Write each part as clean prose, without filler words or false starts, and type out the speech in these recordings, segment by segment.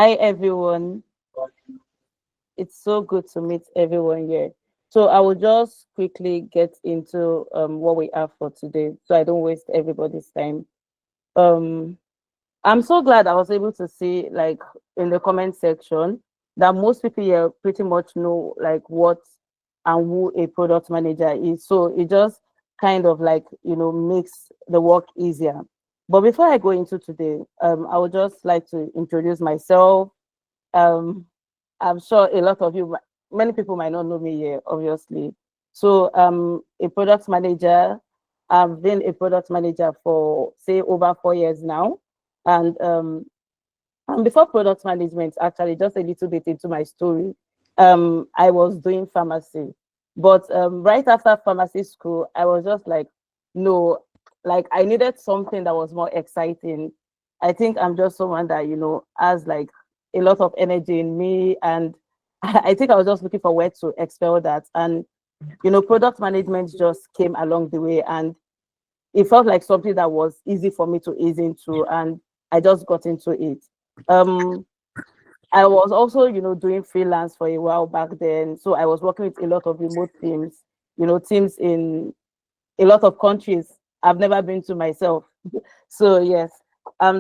Hi everyone. It's so good to meet everyone here. So I will just quickly get into what we have for today, so I don't waste everybody's time. Um, I'm so glad I was able to see, like, in the comment section, that most people here pretty much know like what and who a product manager is. So it just kind of like makes the work easier. But before I go into today, I would just like to introduce myself. um I'm sure a lot of you, many people might not know me here, obviously. So a product manager. I've been a product manager for say over 4 years now. And before product management, actually, just a little bit into my story, I was doing pharmacy. But right after pharmacy school, I was just like, no, like I needed something that was more exciting. I think I'm just someone that, has like a lot of energy in me. And I think I was just looking for where to expel that. And, product management just came along the way. And it felt like something that was easy for me to ease into. And I just got into it. Um, I was also, doing freelance for a while back then. So I was working with a lot of remote teams, teams in a lot of countries I've never been to myself. So yes.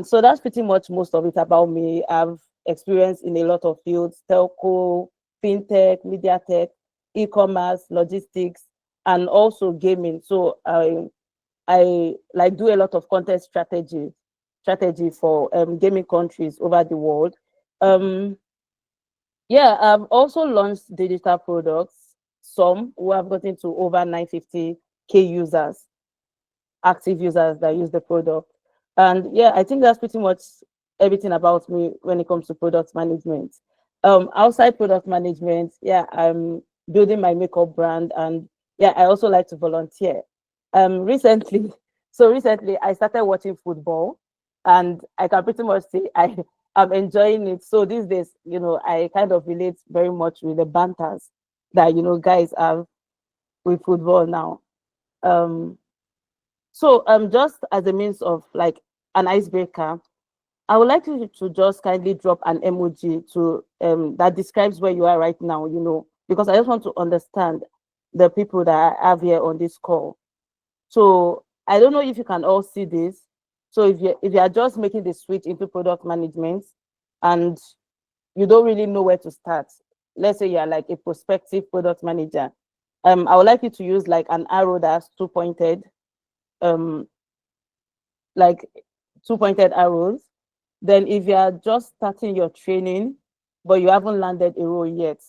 So that's pretty much most of it about me. I've experienced in a lot of fields: telco, fintech, media tech, e-commerce, logistics, and also gaming. So I like do a lot of content strategy for gaming countries over the world. Um, yeah, I've also launched digital products, some who have gotten to over 950K users, active users that use the product. And yeah, I think that's pretty much everything about me when it comes to product management. Outside product management, yeah, I'm building my makeup brand, and yeah, I also like to volunteer. Recently, so recently I started watching football, and I can pretty much say I'm enjoying it. So these days, I kind of relate very much with the banters that guys have with football now. Um, so just as a means of like an icebreaker, I would like you to just kindly drop an emoji to that describes where you are right now, because I just want to understand the people that I have here on this call. So I don't know if you can all see this. So if you are just making the switch into product management and you don't really know where to start, let's say you're like a prospective product manager, I would like you to use like an arrow that's two pointed, um, like two pointed arrows. Then if you are just starting your training, but you haven't landed a role yet,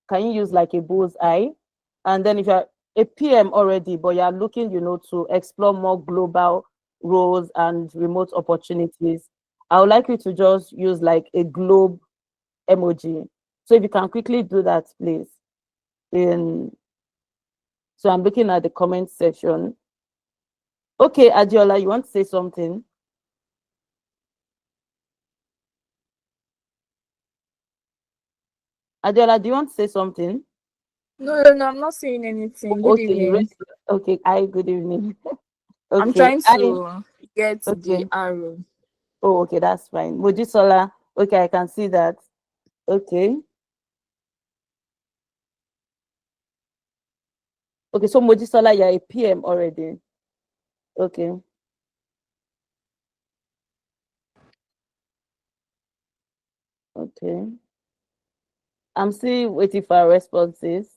can you use like a bullseye? And then if you're a PM already, but you're looking, to explore more global roles and remote opportunities, I would like you to just use like a globe emoji. So if you can quickly do that, please. In So I'm looking at the comment section. Okay, Adiola, you want to say something? Adiola, do you want to say something? No, no, no, I'm not saying anything. Good Okay, evening. okay. Hi, good evening. I'm Okay, trying hi. to get Okay. the arrow. Oh, okay, that's fine. Mojisola. Okay, I can see that. Okay. Okay, so Mojisola, you're a PM already. Okay. Okay. I'm still waiting for our responses.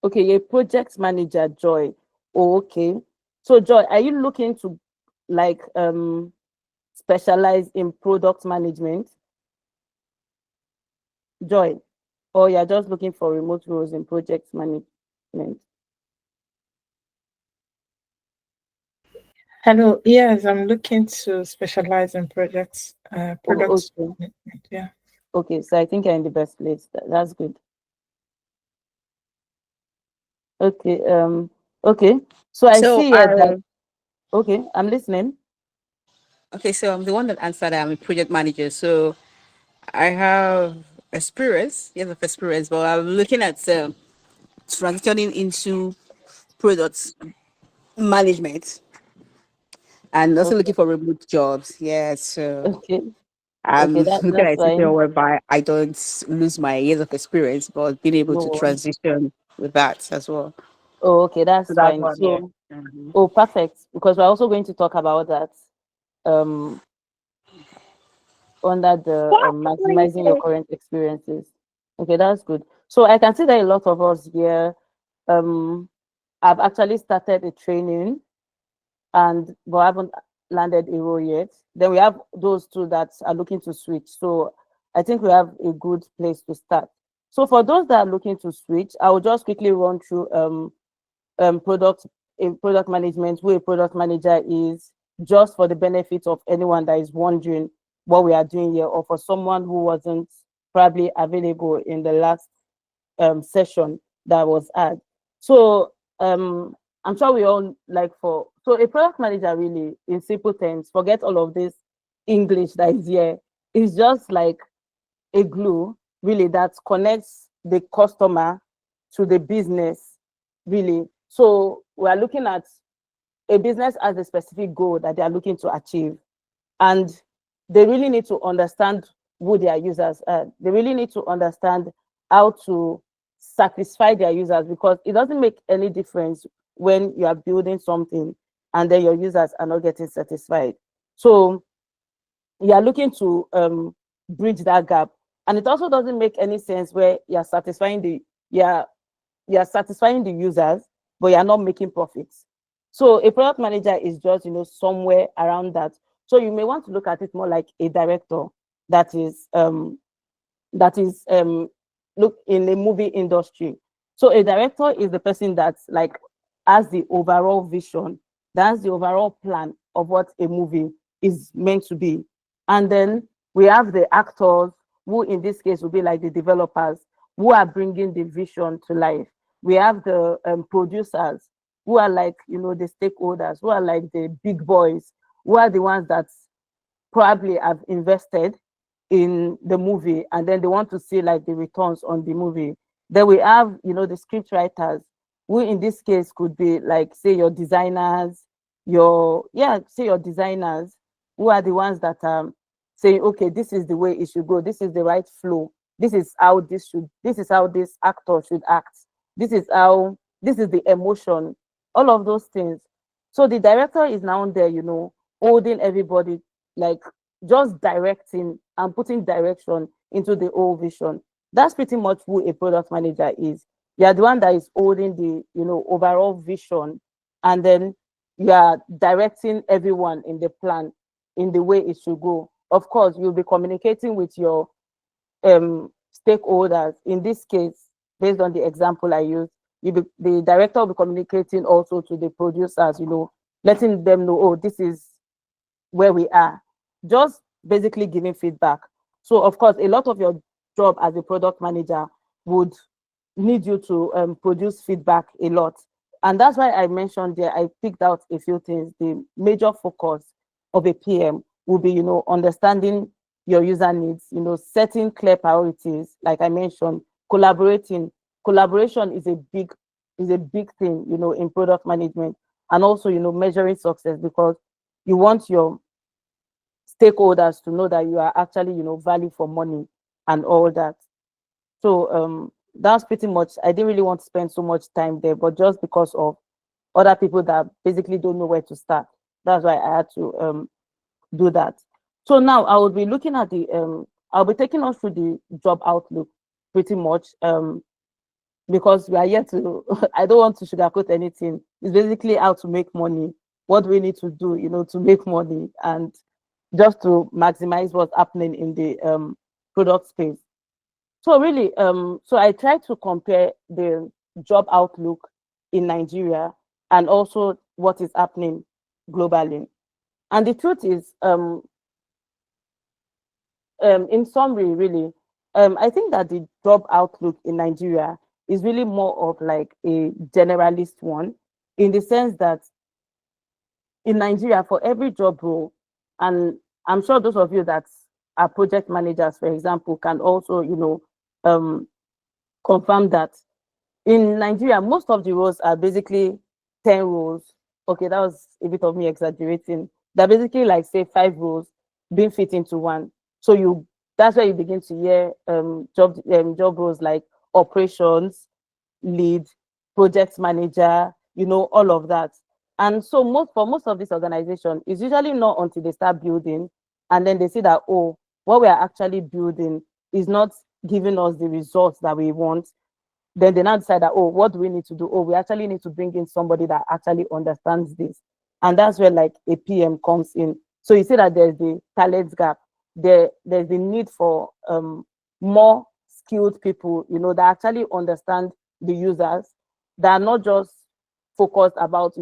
Okay, you're a project manager, Joy. Oh, okay. So Joy, are you looking to like specialize in product management? Joy, or you're just looking for remote roles in project management? Hello. Yes, I'm looking to specialize in Oh, products okay. management. Yeah. Okay, so I think you're in the best place. That's good. Okay. Okay. So I So see here that. I Okay, I'm listening. okay, so I'm the one that answered. I'm a project manager. So I have experience, years of experience, but I'm looking at transitioning into product management and also Okay, looking for remote jobs. Yeah, so okay, okay. I'm looking That's at a situation fine. whereby I don't lose my years of experience, but being able No to worries. transition with that as well. Oh, okay, So that's that's fine. what I'm here. So, oh, perfect. Because we're also going to talk about that um under the maximizing your current experiences. Okay, that's good. So I can see that a lot of us here um have actually started a training and but haven't landed a role yet. Then we have those two that are looking to switch. So I think we have a good place to start. So for those that are looking to switch, I will just quickly run through product in product management, who a product manager is, just for the benefit of anyone that is wondering what we are doing here, or for someone who wasn't probably available in the last session that was had. So I'm sure we all like for so a product manager really, in simple terms, forget all of this English that is here. It's just like a glue really that connects the customer to the business really. So we are looking at a business as a specific goal that they are looking to achieve, and they really need to understand who their users are. They really need to understand how to satisfy their users, because it doesn't make any difference when you are building something and then your users are not getting satisfied. So you are looking to bridge that gap, and it also doesn't make any sense where you're satisfying the you're you're satisfying the users but you're not making profits. So a product manager is just somewhere around that. So you may want to look at it more like a director that is look in the movie industry. So a director is the person that's like has the overall vision, that's the overall plan of what a movie is meant to be. And then we have the actors, who in this case will be like the developers, who are bringing the vision to life. We have the producers, who are like the stakeholders, who are like the big boys, who are the ones that probably have invested in the movie and then they want to see like the returns on the movie. Then we have the script writers, who in this case could be like, say, your designers, say your designers, who are the ones that saying, okay, this is the way it should go, this is the right flow, this is how this actor should act, this is the emotion, all of those things. So the director is now there, holding everybody, like just directing and putting direction into the whole vision. That's pretty much who a product manager is. You are the one that is holding the overall vision, and then you are directing everyone in the plan in the way it should go. Of course, you'll be communicating with your stakeholders. In this case, based on the example I used, the director will be communicating also to the producers, letting them know, oh, this is where we are, just basically giving feedback. So of course, a lot of your job as a product manager would need you to produce feedback a lot. And that's why I mentioned there, I picked out a few things. The major focus of a PM will be, understanding your user needs, setting clear priorities, like I mentioned, collaborating. Collaboration is a big thing, in product management, and also, measuring success, because you want your stakeholders to know that you are actually, value for money and all that. So that's pretty much, I didn't really want to spend so much time there, but just because of other people that basically don't know where to start, that's why I had to do that. So now I will be looking at I'll be taking us through the job outlook pretty much, because we are here to, I don't want to sugarcoat anything. It's basically how to make money. What we need to do, to make money, and just to maximize what's happening in the product space. So really, so I try to compare the job outlook in Nigeria and also what is happening globally. And the truth is, in summary, really, I think that the job outlook in Nigeria is really more of like a generalist one, in the sense that in Nigeria, for every job role, and I'm sure those of you that our project managers, for example, can also, confirm that in Nigeria, most of the roles are basically 10 roles. Okay, that was a bit of me exaggerating. They're basically like, say, 5 roles being fit into one. So that's where you begin to hear job roles like operations lead, project manager, all of that. And so for most of this organization, it's usually not until they start building and then they see that, oh, what we are actually building is not giving us the results that we want. Then they now decide that, oh, what do we need to do? Oh, we actually need to bring in somebody that actually understands this. And that's where like a PM comes in. So you see that there's the talent gap. There's the need for more skilled people, that actually understand the users, that are not just focused about,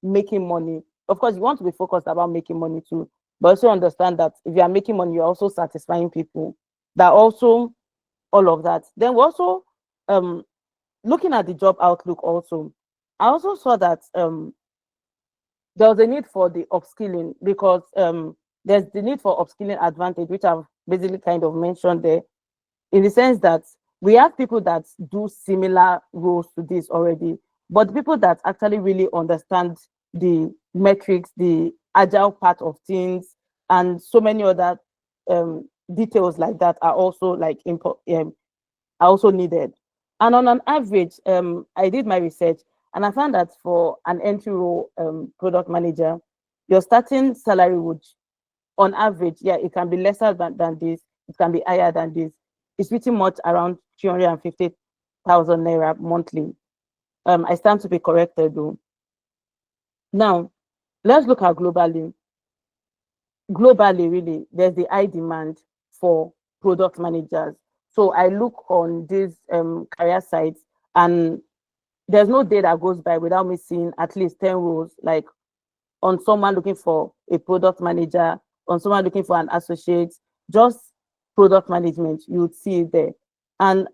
making money. Of course, you want to be focused about making money too, but also understand that if you are making money, you're also satisfying people. That also, all of that. Then we're also looking at the job outlook also. I also saw that there was a need for the upskilling because there's the need for upskilling advantage, which I've basically kind of mentioned there, in the sense that we have people that do similar roles to this already, but the people that actually really understand the metrics, the agile part of things, and so many other details like that are also like are also needed. And on an average, I did my research and I found that for an entry role product manager, your starting salary would, on average, yeah, it can be lesser than this, it can be higher than this. It's pretty much around 350,000 naira monthly. I stand to be corrected though. Now, let's look at globally. Globally, really, there's the high demand for product managers. So I look on these career sites and there's no day that goes by without me seeing at least 10 roles, like on someone looking for a product manager, on someone looking for an associate, just product management, you would see it there. And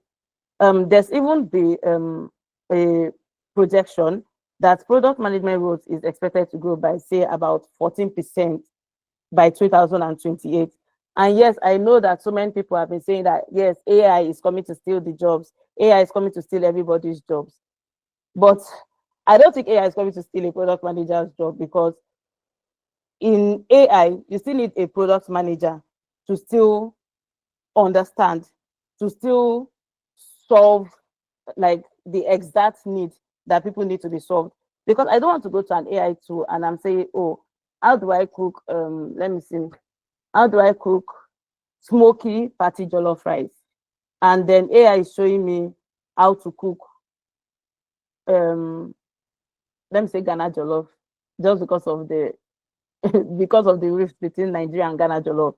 there's even a projection that product management roles is expected to grow by, say, about 14% by 2028. And yes, I know that so many people have been saying that, yes, AI is coming to steal the jobs. AI is coming to steal everybody's jobs. But I don't think AI is coming to steal a product manager's job, because in AI, you still need a product manager to still understand, to still solve like the exact need that people need to be solved. Because I don't want to go to an AI tool and I'm saying, oh, how do I cook, let me see, how do I cook smoky patty jollof rice? And then AI is showing me how to cook, let me say Ghana jollof, just because of the because of the rift between Nigeria and Ghana jollof.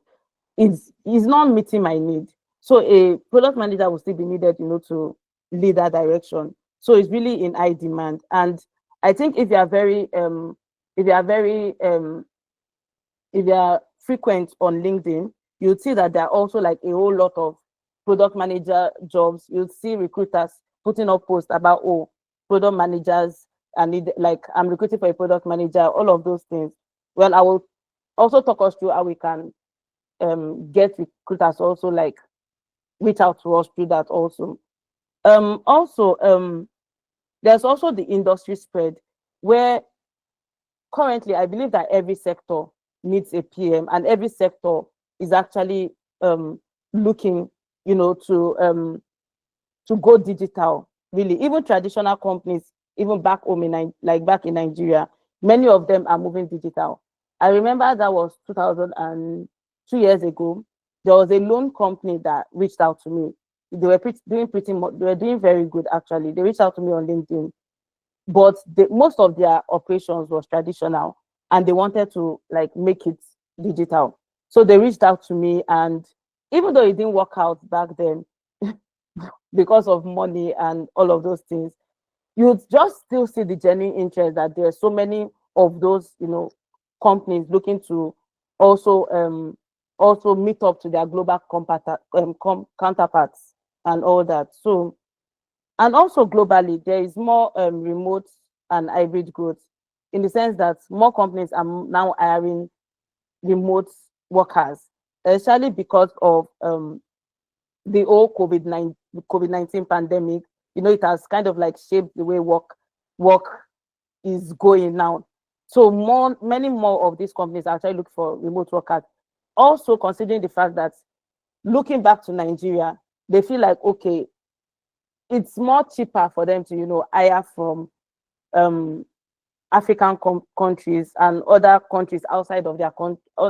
It's not meeting my need. So a product manager will still be needed, to lead that direction. So it's really in high demand. And I think if you are very if you are frequent on LinkedIn, you'll see that there are also like a whole lot of product manager jobs. You'll see recruiters putting up posts about, oh, product managers, and like I'm recruiting for a product manager, all of those things. Well, I will also talk us through how we can get recruiters also like reach out to us through that also. There's also the industry spread, where currently I believe that every sector needs a PM, and every sector is actually looking, to go digital. Really, even traditional companies, even back home back in Nigeria, many of them are moving digital. I remember that was 2002 years ago. There was a loan company that reached out to me. They were doing very good actually. They reached out to me on LinkedIn, but most of their operations was traditional, and they wanted to like make it digital. So they reached out to me, and even though it didn't work out back then because of money and all of those things, you just still see the genuine interest that there are so many of those, companies looking to also meet up to their global counterparts and all that. So, and also globally, there is more remote and hybrid growth, in the sense that more companies are now hiring remote workers, especially because of the whole COVID-19 pandemic. You know, it has kind of like shaped the way work is going now. So many more of these companies actually look for remote workers. Also considering the fact that looking back to Nigeria, they feel like, okay, it's more cheaper for them to, you know, hire from um, African countries and other countries outside of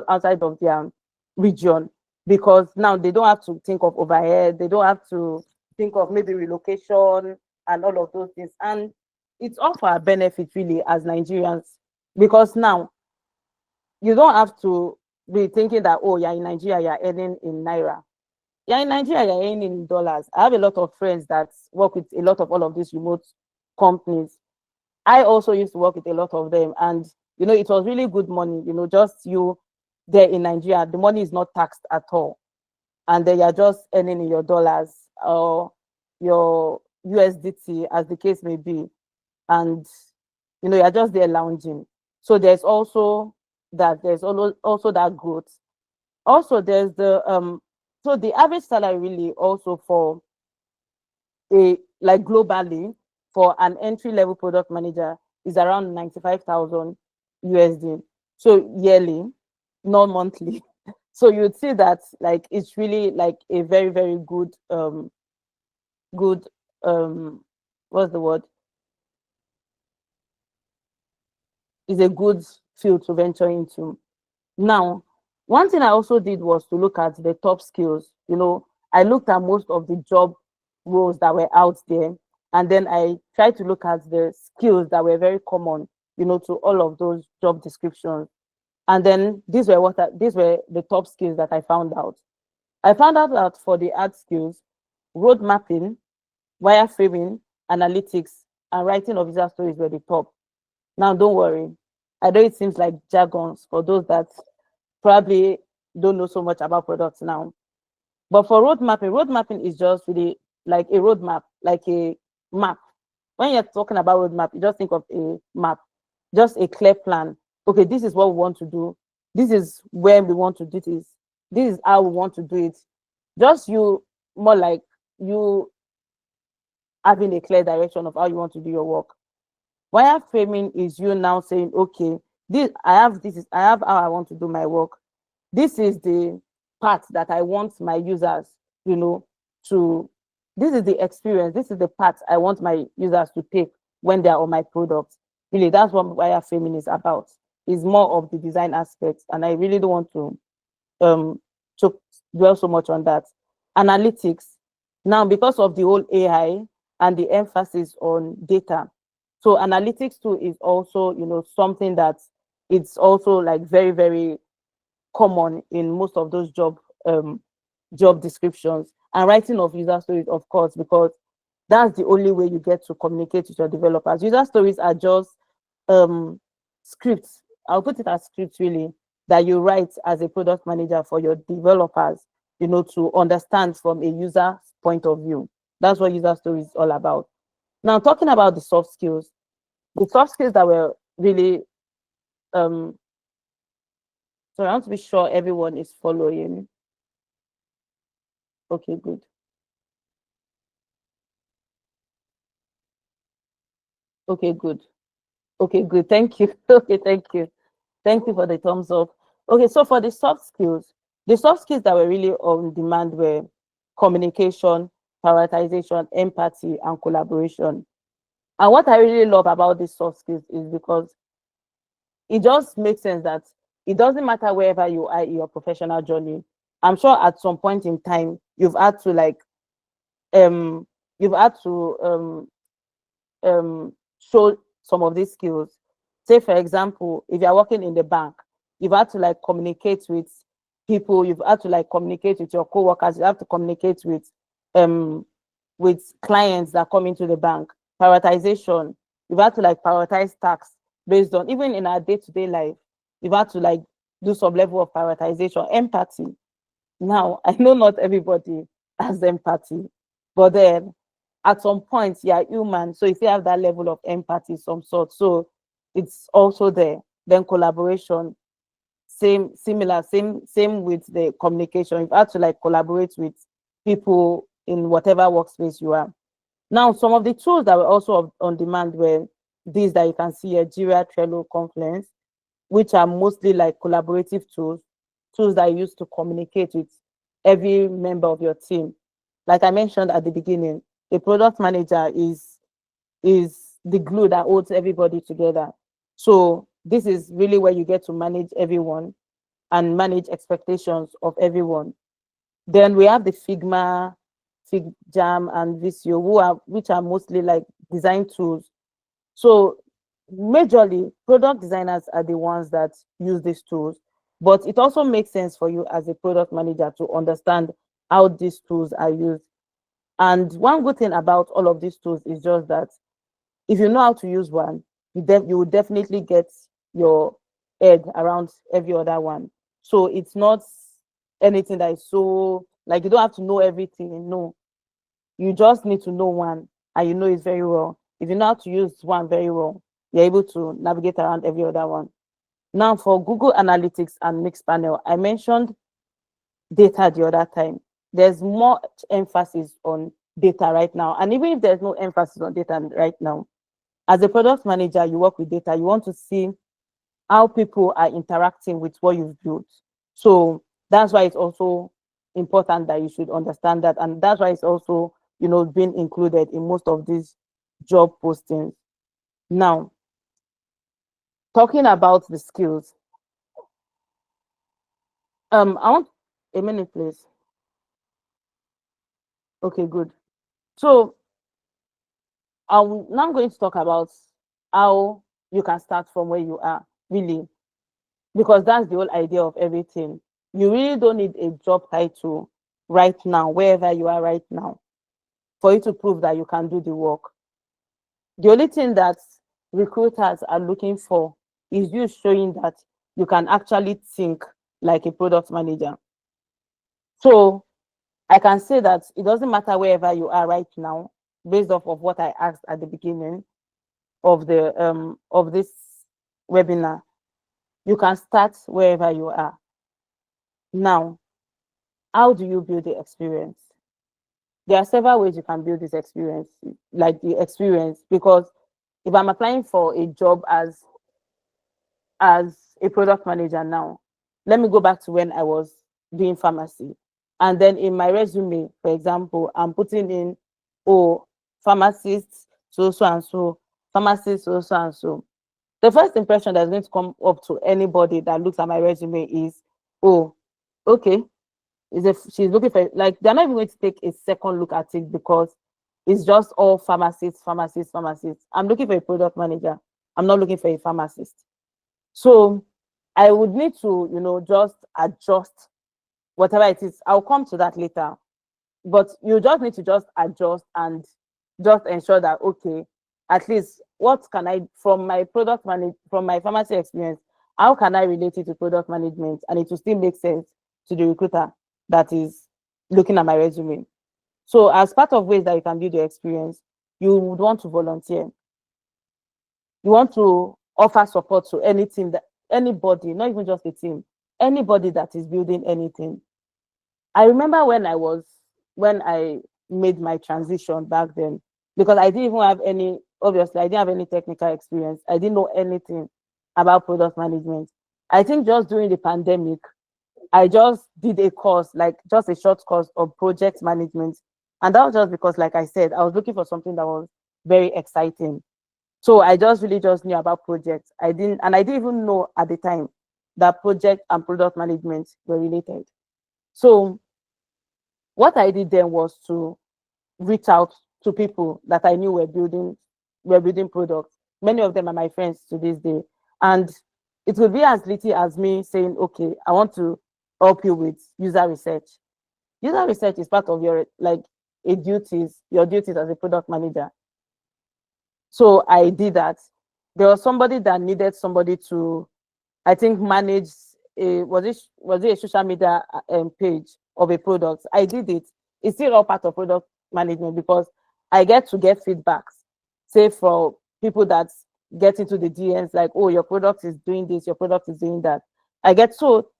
outside of their region, because now they don't have to think of overhead, they don't have to think of maybe relocation and all of those things. And it's all for our benefit really as Nigerians, because now you don't have to be thinking that, oh, you're in Nigeria, you're earning in naira. You're in Nigeria, you're earning in dollars. I have a lot of friends that work with a lot of all of these remote companies. I also used to work with a lot of them, and you know, it was really good money. You know, just you there in Nigeria, the money is not taxed at all, and then you're just earning in your dollars or your USDT, as the case may be, and you know, you're just there lounging. So there's also that. There's also that growth. Also, there's the So the average salary really also for a like globally for an entry level product manager is around 95,000 USD. So yearly, not monthly. So you'd see that like it's really like a very, very good what's the word? Is a good field to venture into. Now, one thing I also did was to look at the top skills. You know, I looked at most of the job roles that were out there, and then I tried to look at the skills that were very common, you know, to all of those job descriptions. And then these were the top skills that I found out. I found out that for the art skills, road mapping, wireframing, analytics, and writing of user stories were the top. Now, don't worry. I know it seems like jargons for those that probably don't know so much about products now. But for road mapping is just really like a roadmap, like a map. When you're talking about roadmap, you just think of a map, just a clear plan. Okay, this is what we want to do. This is where we want to do this. This is how we want to do it. Just you, more like you having a clear direction of how you want to do your work. Wireframing is you now saying, okay, I have how I want to do my work. This is the part that I want my users, you know, this is the experience, this is the part I want my users to take when they're on my product. Really, that's what wireframing is about. It's more of the design aspects, and I really don't want to dwell so much on that. Analytics. Now, because of the whole AI and the emphasis on data, so analytics too is also, you know, something that it's also like very, very common in most of those job descriptions. And writing of user stories, of course, because that's the only way you get to communicate with your developers. User stories are just scripts. I'll put it as scripts really that you write as a product manager for your developers, you know, to understand from a user point of view. That's what user stories is all about. Now, talking about the soft skills that were really so I want to be sure everyone is following. Okay, good. Okay, good. Okay, good. Thank you. Okay, thank you. Thank you for the thumbs up. Okay, so for the soft skills that were really on demand were communication, prioritization, empathy, and collaboration. And what I really love about these soft skills is because it just makes sense that it doesn't matter wherever you are in your professional journey. I'm sure at some point in time you've had to like show some of these skills. Say for example, if you're working in the bank, you've had to like communicate with people, you've had to like communicate with your co-workers, you have to communicate with clients that come into the bank. Prioritization, you've had to like prioritize tasks based on, even in our day-to-day life, you've had to like do some level of prioritization. Empathy. Now, I know not everybody has empathy, but then at some point you're human, so if you have that level of empathy some sort, so it's also there. Then collaboration, same with the communication. You've had to like collaborate with people in whatever workspace you are. Now, some of the tools that were also on demand were these that you can see here: Jira, Trello, Confluence, which are mostly like collaborative tools that you use to communicate with every member of your team. Like I mentioned at the beginning, a product manager is the glue that holds everybody together. So this is really where you get to manage everyone and manage expectations of everyone. Then we have the Figma, FigJam, and Visio, which are mostly like design tools. So majorly, product designers are the ones that use these tools, but it also makes sense for you as a product manager to understand how these tools are used. And one good thing about all of these tools is just that if you know how to use one, you will definitely get your head around every other one. So it's not anything that is so like you don't have to know everything. No, you just need to know one and you know it very well. If you know how to use one very well, you're able to navigate around every other one. Now for Google Analytics and Mixpanel, I mentioned data the other time. There's more emphasis on data right now. And even if there's no emphasis on data right now, as a product manager, you work with data, you want to see how people are interacting with what you've built. So that's why it's also important that you should understand that. And that's why it's also, being included in most of these job postings. Now, talking about the skills, I want a minute, please. Okay, good. So I'm now going to talk about how you can start from where you are, really, because that's the whole idea of everything. You really don't need a job title right now, wherever you are right now, for you to prove that you can do the work. The only thing that recruiters are looking for is you showing that you can actually think like a product manager. So I can say that it doesn't matter wherever you are right now, based off of what I asked at the beginning of this webinar. You can start wherever you are. Now, how do you build the experience? There are several ways you can build this experience, because if I'm applying for a job as a product manager now, let me go back to when I was doing pharmacy. And then in my resume, for example, I'm putting in, pharmacist, so and so, pharmacist, so and so. The first impression that's going to come up to anybody that looks at my resume is, oh, okay, she's looking for, like, they're not even going to take a second look at it because it's just all pharmacists. I'm looking for a product manager. I'm not looking for a pharmacist. So I would need to, just adjust whatever it is. I'll come to that later. But you just need to just adjust and just ensure that, okay, at least what can I, from my pharmacy experience, how can I relate it to product management and it will still make sense to the recruiter that is looking at my resume. So as part of ways that you can build your experience, you would want to volunteer. You want to offer support to anybody, not even just a team, anybody that is building anything. I remember when I made my transition back then, because I didn't even have obviously I didn't have any technical experience. I didn't know anything about product management. I think just during the pandemic, I just did a course, like just a short course of project management. And that was just because, like I said, I was looking for something that was very exciting. So I just really just knew about projects. I didn't even know at the time that project and product management were related. So what I did then was to reach out to people that I knew were building products. Many of them are my friends to this day. And it would be as little as me saying, okay, I want to help you with user research. User research is part of your duties as a product manager. So I did that. There was somebody that needed somebody to, I think, manage was it a social media page of a product. I did it. It's still all part of product management because I get to get feedbacks, say for people that get into the DMs like, oh, your product is doing this, your product is doing that. I get. So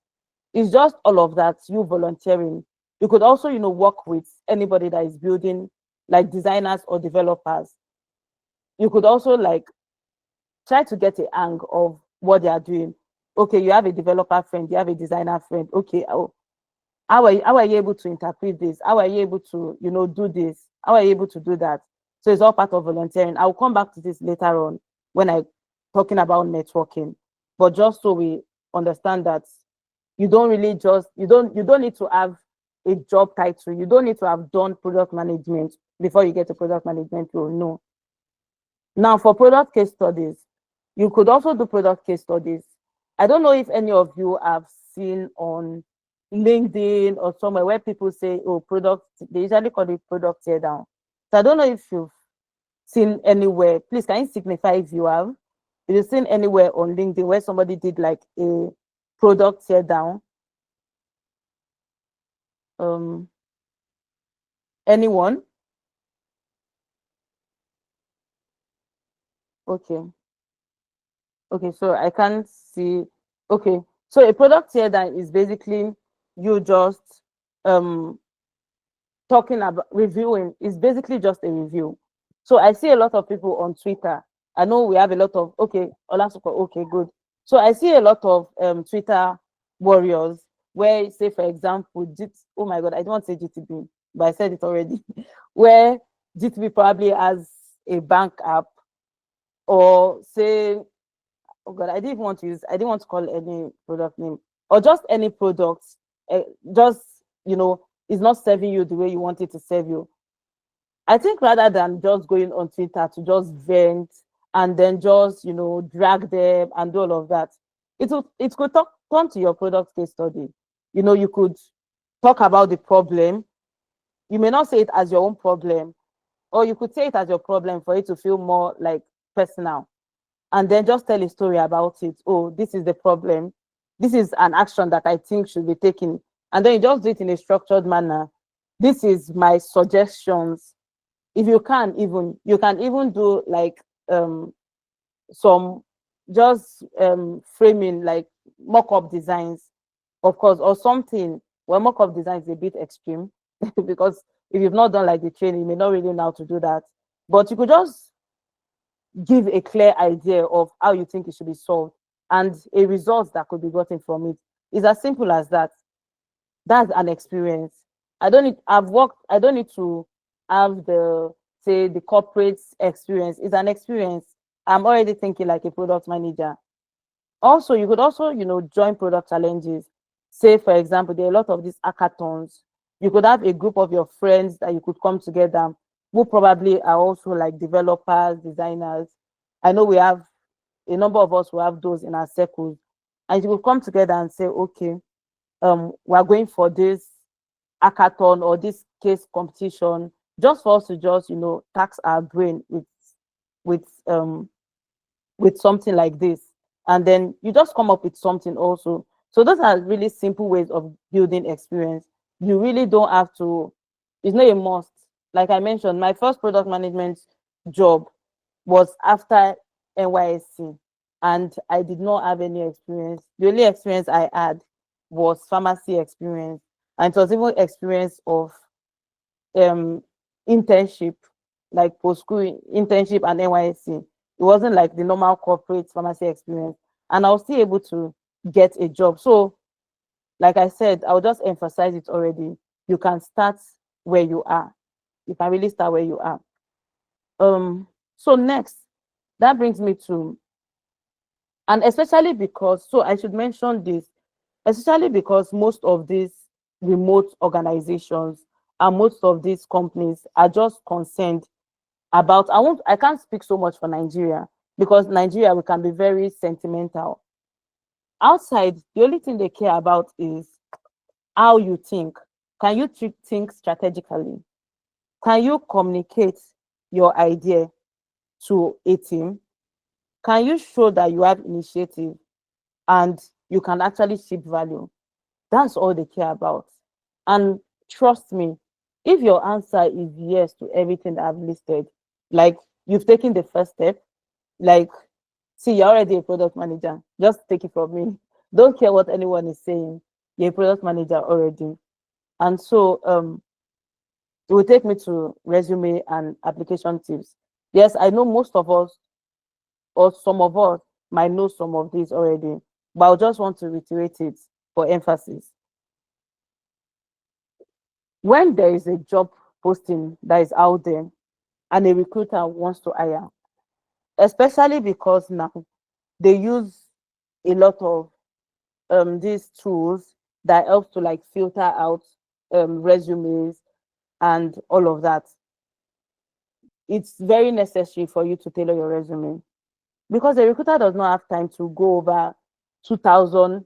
it's just all of that, you volunteering. You could also, work with anybody that is building, like designers or developers. You could also like try to get a hang of what they are doing. Okay, you have a developer friend, you have a designer friend. Okay, how are you able to interpret this? How are you able to, do this? How are you able to do that? So it's all part of volunteering. I'll come back to this later on when I talking about networking. But just so we understand that you don't really just you don't need to have a job title. You don't need to have done product management before you get a product management role. No. Now for product case studies, you could also do product case studies. I don't know if any of you have seen on LinkedIn or somewhere where people say, oh, product, they usually call it product tear down. So I don't know if you've seen anywhere. Please, can you signify if you have? If you've seen anywhere on LinkedIn where somebody did like a product tear down? Anyone? Okay. Okay, so I can't see. Okay, so a product tear down is basically you just um talking about reviewing. Is basically just a review. So I see a lot of people on Twitter. I know we have a lot of, okay, Olasuko, okay, good. So I see a lot of Twitter warriors where, say, for example, oh my God, I don't want to say GTB, but I said it already, where GTB probably has a bank app, or say, oh God, I didn't want to call any product name, or just any product, just, is not serving you the way you want it to serve you. I think rather than just going on Twitter to just vent and then just, drag them and do all of that, it could turn to your product case study. You could talk about the problem. You may not say it as your own problem, or you could say it as your problem for it to feel more like personal. And then just tell a story about it. Oh, this is the problem. This is an action that I think should be taken. And then you just do it in a structured manner. This is my suggestions. If you can even do like some just framing, like mock-up designs, of course, or something. Well, mock-up design is a bit extreme because if you've not done like the training, you may not really know how to do that. But you could just give a clear idea of how you think it should be solved and a result that could be gotten from it. It's as simple as that. That's an experience. I don't need to have the corporate experience. It's an experience. I'm already thinking like a product manager. Also, you could also, join product challenges. Say, for example, there are a lot of these hackathons. You could have a group of your friends that you could come together, who probably are also like developers, designers. I know we have a number of us who have those in our circles. And you will come together and say, okay, we're going for this hackathon or this case competition, just for us to just, tax our brain with something like this. And then you just come up with something also. So those are really simple ways of building experience. You really don't have to, it's not a must. Like I mentioned, my first product management job was after NYSC, and I did not have any experience. The only experience I had was pharmacy experience, and it was even experience of internship, like post-school internship and NYSC. It wasn't like the normal corporate pharmacy experience, and I was still able to get a job. So, like I said, I'll just emphasize it already. You can start where you are. You can really start where you are. So next, that brings me to, and especially because, so I should mention this, especially because most of these remote organizations and most of these companies are just concerned about, I can't speak so much for Nigeria, because Nigeria, we can be very sentimental. Outside, the only thing they care about is how you think. Can you think strategically? Can you communicate your idea to a team? Can you show that you have initiative and you can actually ship value? That's all they care about. And trust me, if your answer is yes to everything that I've listed, like you've taken the first step, like, see, you're already a product manager, just take it from me. Don't care what anyone is saying. You're a product manager already. And so it will take me to resume and application tips. Yes, I know most of us or some of us might know some of these already, but I just want to reiterate it for emphasis. When there is a job posting that is out there and a recruiter wants to hire, especially because now they use a lot of these tools that help to like filter out resumes and all of that. It's very necessary for you to tailor your resume because the recruiter does not have time to go over 2,000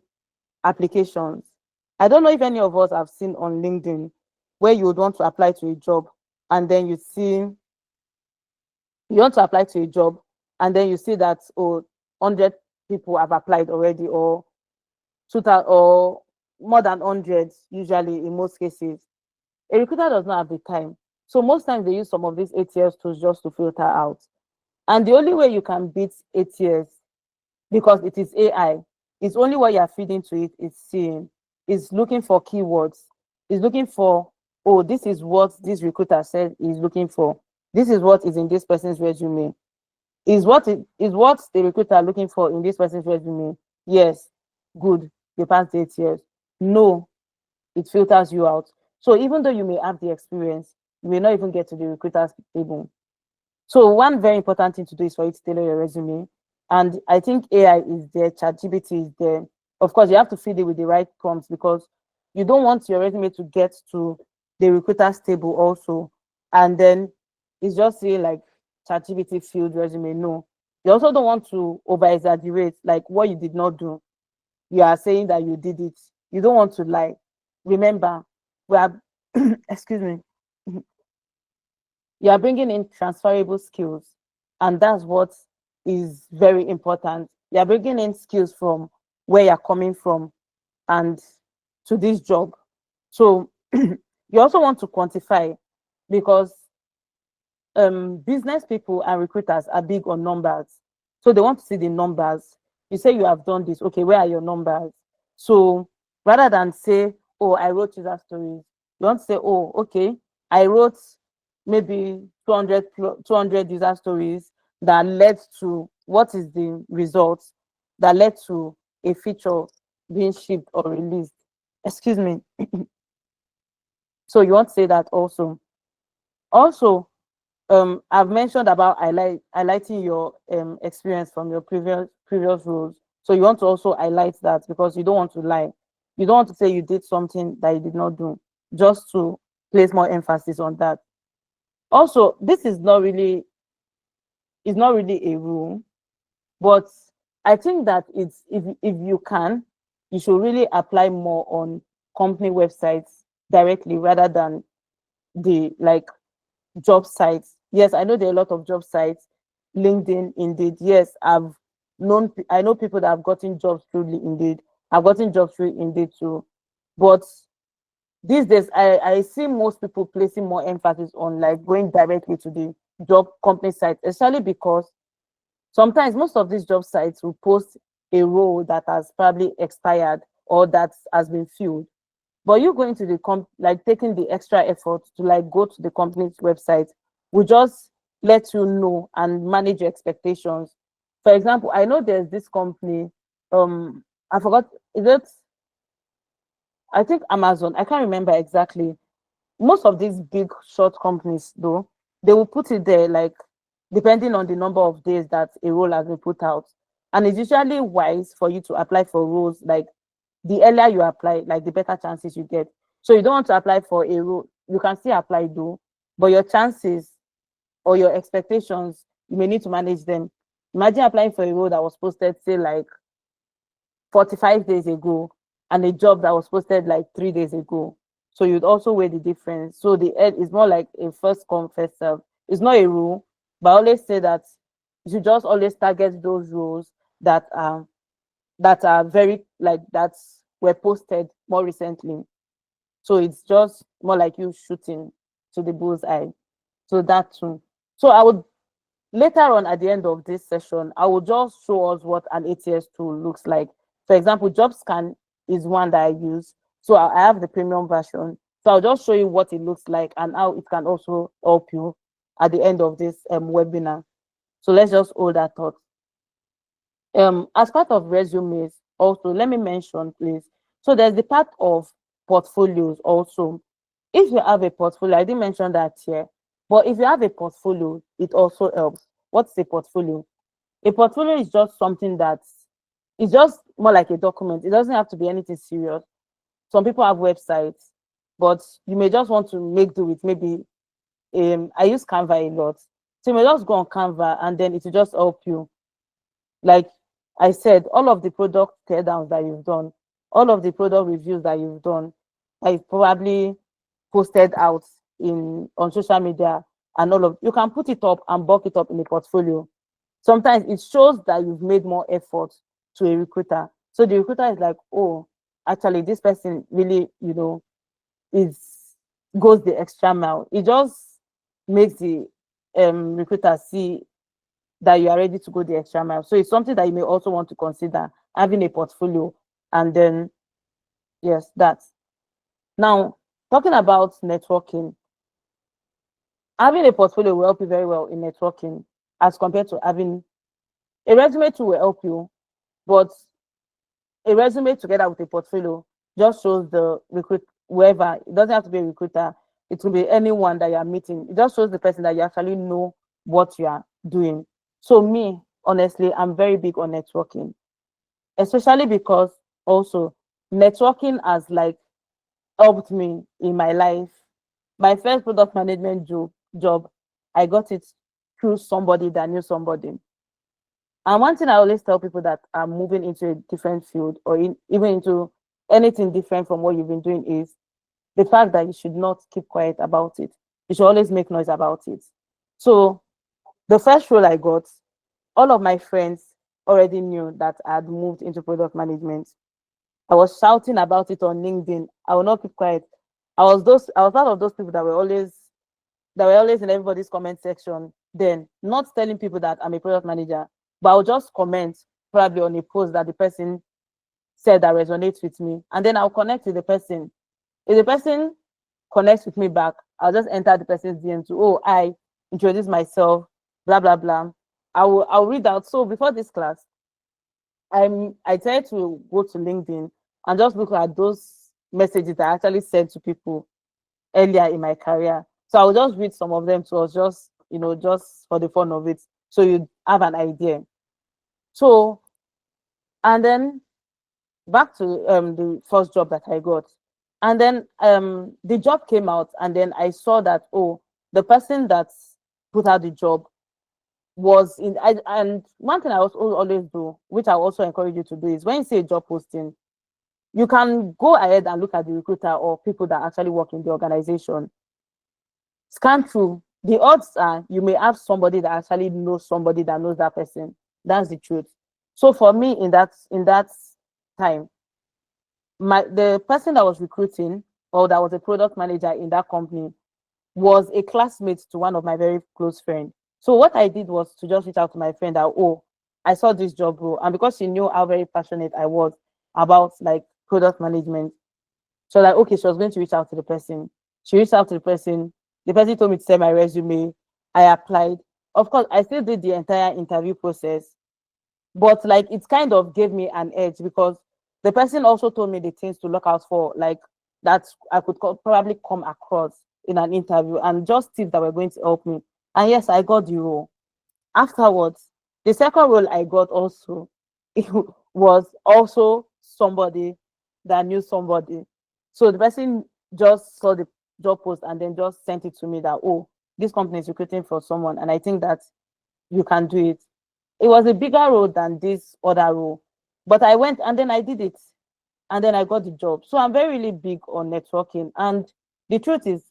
applications. I don't know if any of us have seen on LinkedIn where you would want to apply to a job and then you see you want to apply to a job and then you see that 100 people have applied already, or 2,000 or more than 100 usually in most cases. A recruiter does not have the time. So most times they use some of these ATS tools just to filter out. And the only way you can beat ATS, because it is AI, it's only what you're feeding to it is seeing, is looking for keywords, is looking for, oh, this is what this recruiter said he's looking for. This is what is in this person's resume. Is what the recruiter looking for in this person's resume? Yes, good, you passed the ATS. No, it filters you out. So even though you may have the experience, you may not even get to the recruiter's table. So one very important thing to do is for you to tailor your resume. And I think AI is there, ChatGPT is there. Of course, you have to feed it with the right prompts because you don't want your resume to get to the recruiter's table also. And then it's just saying like ChatGPT filled resume. No. You also don't want to over exaggerate like what you did not do. You are saying that you did it. You don't want to lie. Remember, we are, excuse me, you are bringing in transferable skills, and that's what is very important. You are bringing in skills from where you're coming from and to this job. So you also want to quantify because business people and recruiters are big on numbers. So they want to see the numbers. You say you have done this. Okay, where are your numbers? So rather than say, oh, I wrote user stories, you want to say, oh, okay, I wrote maybe 200 user stories that led to what is the result that led to a feature being shipped or released. Excuse me. So you want to say that also. Also, I've mentioned about highlighting your experience from your previous roles. So you want to also highlight that because you don't want to lie. You don't want to say you did something that you did not do, just to place more emphasis on that. Also, this is not really a rule, but I think that it's if you can, you should really apply more on company websites directly rather than the like job sites. Yes, I know there are a lot of job sites, LinkedIn, Indeed. Yes, I know people that have gotten jobs through Indeed. I've gotten jobs through Indeed too. But these days I see most people placing more emphasis on like going directly to the job company site, especially because sometimes most of these job sites will post a role that has probably expired or that has been filled. But you going to the like taking the extra effort to like go to the company's website will just let you know and manage your expectations. For example, I know there's this company, I forgot, is it, I think Amazon, I can't remember exactly. Most of these big short companies though, they will put it there like depending on the number of days that a role has been put out. And it's usually wise for you to apply for roles like the earlier you apply, like the better chances you get. So you don't want to apply for a role, you can still apply though, but your chances or your expectations, you may need to manage them. Imagine applying for a role that was posted, say, like 45 days ago, and a job that was posted like 3 days ago. So you'd also weigh the difference. So the ed is more like a first come, first serve. It's not a rule, but I always say that you should just always target those roles that are very like that were posted more recently. So it's just more like you shooting to the bullseye. So that too. So I would later on at the end of this session, I will just show us what an ATS tool looks like. For example, JobScan is one that I use. So I have the premium version. So I'll just show you what it looks like and how it can also help you at the end of this webinar. So let's just hold that thought. As part of resumes, also, let me mention, please. So there's the part of portfolios also. If you have a portfolio, I didn't mention that here, but if you have a portfolio, it also helps. What's a portfolio? A portfolio is just something that is just more like a document. It doesn't have to be anything serious. Some people have websites, but you may just want to make do with maybe, I use Canva a lot. So you may just go on Canva and then it will just help you. Like I said, all of the product teardowns that you've done, all of the product reviews that you've done, I've probably posted out on social media, and all of you can put it up and bulk it up in a portfolio. Sometimes it shows that you've made more effort to a recruiter. So the recruiter is like, oh, actually this person really, goes the extra mile. It just makes the recruiter see that you are ready to go the extra mile. So it's something that you may also want to consider, having a portfolio. And then, yes, that's. Now, talking about networking, having a portfolio will help you very well in networking as compared to having a resume too will help you, but a resume together with a portfolio just shows the whoever, it doesn't have to be a recruiter, it will be anyone that you are meeting. It just shows the person that you actually know what you are doing. So me, honestly, I'm very big on networking, especially because also networking has like helped me in my life. My first product management job, I got it through somebody that knew somebody. And one thing I always tell people that are moving into a different field or even into anything different from what you've been doing is the fact that you should not keep quiet about it. You should always make noise about it. So the first role I got, all of my friends already knew that I had moved into product management. I was shouting about it on LinkedIn. I will not keep quiet. I was part of those people that were always in everybody's comment section. Then not telling people that I'm a product manager, but I'll just comment probably on a post that the person said that resonates with me. And then I'll connect with the person. If the person connects with me back, I'll just enter the person's DM to, oh, I introduce myself, blah, blah, blah. I'll read out. So before this class, I tried to go to LinkedIn and just look at those messages that I actually sent to people earlier in my career. So I'll just read some of them to us, just for the fun of it. So you have an idea. So, and then back to the first job that I got. And then the job came out, and then I saw that, oh, the person that put out the job was and one thing I also always do, which I also encourage you to do, is when you see a job posting, you can go ahead and look at the recruiter or people that actually work in the organization. Scan through. The odds are you may have somebody that actually knows somebody that knows that person. That's the truth. So for me, in that time, the person that was recruiting, or that was a product manager in that company, was a classmate to one of my very close friends. So what I did was to just reach out to my friend that, oh, I saw this job role. And because she knew how very passionate I was about like product management, so like, okay, she was going to reach out to the person. She reached out to the person. The person told me to send my resume. I applied. Of course, I still did the entire interview process, but like it kind of gave me an edge because the person also told me the things to look out for, like that I could probably come across in an interview, and just tips that were going to help me. And yes, I got the role. Afterwards, the second role I got also, it was also somebody that knew somebody. So the person just saw the job post and then just sent it to me that, oh, this company is recruiting for someone, and I think that you can do it. It was a bigger role than this other role, but I went and then I did it, and then I got the job. So I'm very really big on networking. And the truth is,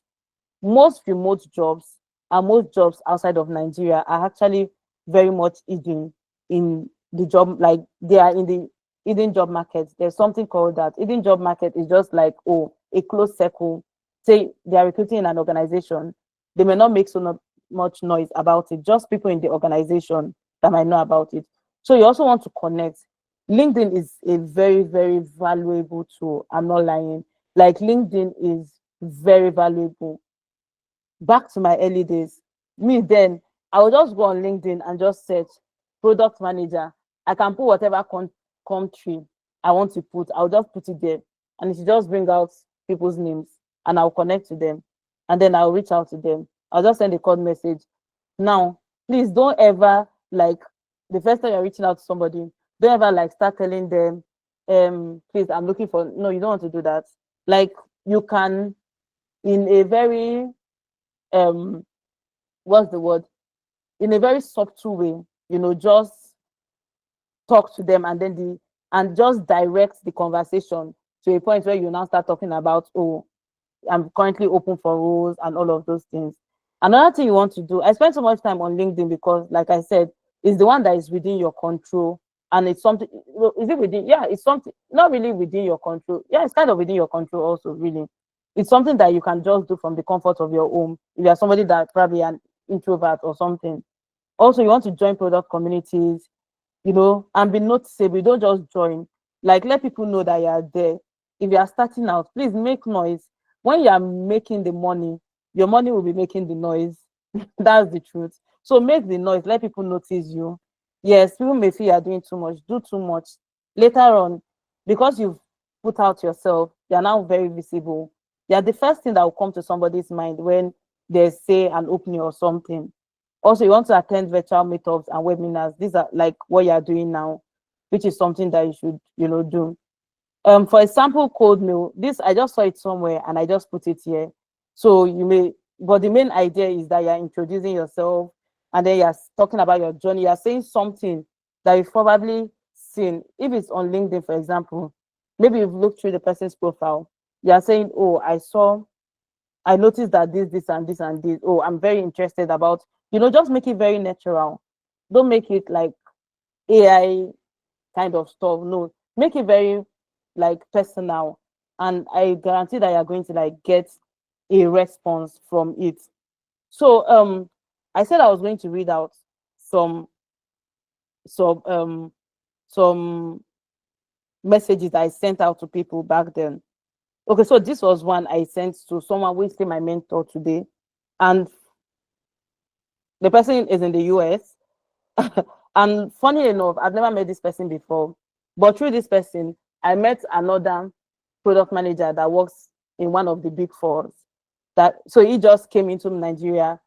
most remote jobs and most jobs outside of Nigeria are actually very much hidden in the job, like they are in the hidden job market. There's something called that. Hidden job market is just like, oh, a closed circle. Say they are recruiting in an organization, they may not make so much noise about it, just people in the organization that might know about it. So you also want to connect. LinkedIn is a very, very valuable tool. I'm not lying. Like LinkedIn is very valuable. Back to my early days, me then, I would just go on LinkedIn and just search product manager. I can put whatever country I want to put. I'll just put it there, and it should just bring out people's names, and I'll connect to them, and then I'll reach out to them. I'll just send a call message. Now, please don't ever like the first time you're reaching out to somebody, don't ever like start telling them, please, I'm looking for. No, you don't want to do that. Like you can, in a very um what's the word, in a very subtle way, just talk to them, and then and just direct the conversation to a point where you now start talking about, oh, I'm currently open for roles and all of those things. Another thing you want to do, I spend so much time on LinkedIn because, like I said, it's the one that is within your control. And it's something, is it within? Yeah, it's something, not really within your control. Yeah, it's kind of within your control also, really. It's something that you can just do from the comfort of your home. If you're somebody that probably an introvert or something. Also, you want to join product communities, and be noticeable. You don't just join. Like, let people know that you are there. If you are starting out, please make noise. When you are making the money, your money will be making the noise. That's the truth. So make the noise, let people notice you. Yes, people may feel you are doing too much, do too much. Later on, because you've put out yourself, you are now very visible. You are the first thing that will come to somebody's mind when they say an opening or something. Also, you want to attend virtual meetups and webinars. These are like what you are doing now, which is something that you should, do. For example, cold mail. This I just saw it somewhere and I just put it here. So you may, but the main idea is that you're introducing yourself and then you're talking about your journey. You're saying something that you've probably seen. If it's on LinkedIn, for example, maybe you've looked through the person's profile. You're saying, oh, I noticed that this, and this, and this. Oh, I'm very interested about, just make it very natural. Don't make it like AI kind of stuff. No, make it very like personal. And I guarantee that you're going to like get a response from it. So I said I was going to read out some some um some messages that I sent out to people back then. Okay, so this was one I sent to someone who is still my mentor today. And the person is in the US. And funny enough, I've never met this person before. But through this person, I met another product manager that works in one of the big fours. So he just came into Nigeria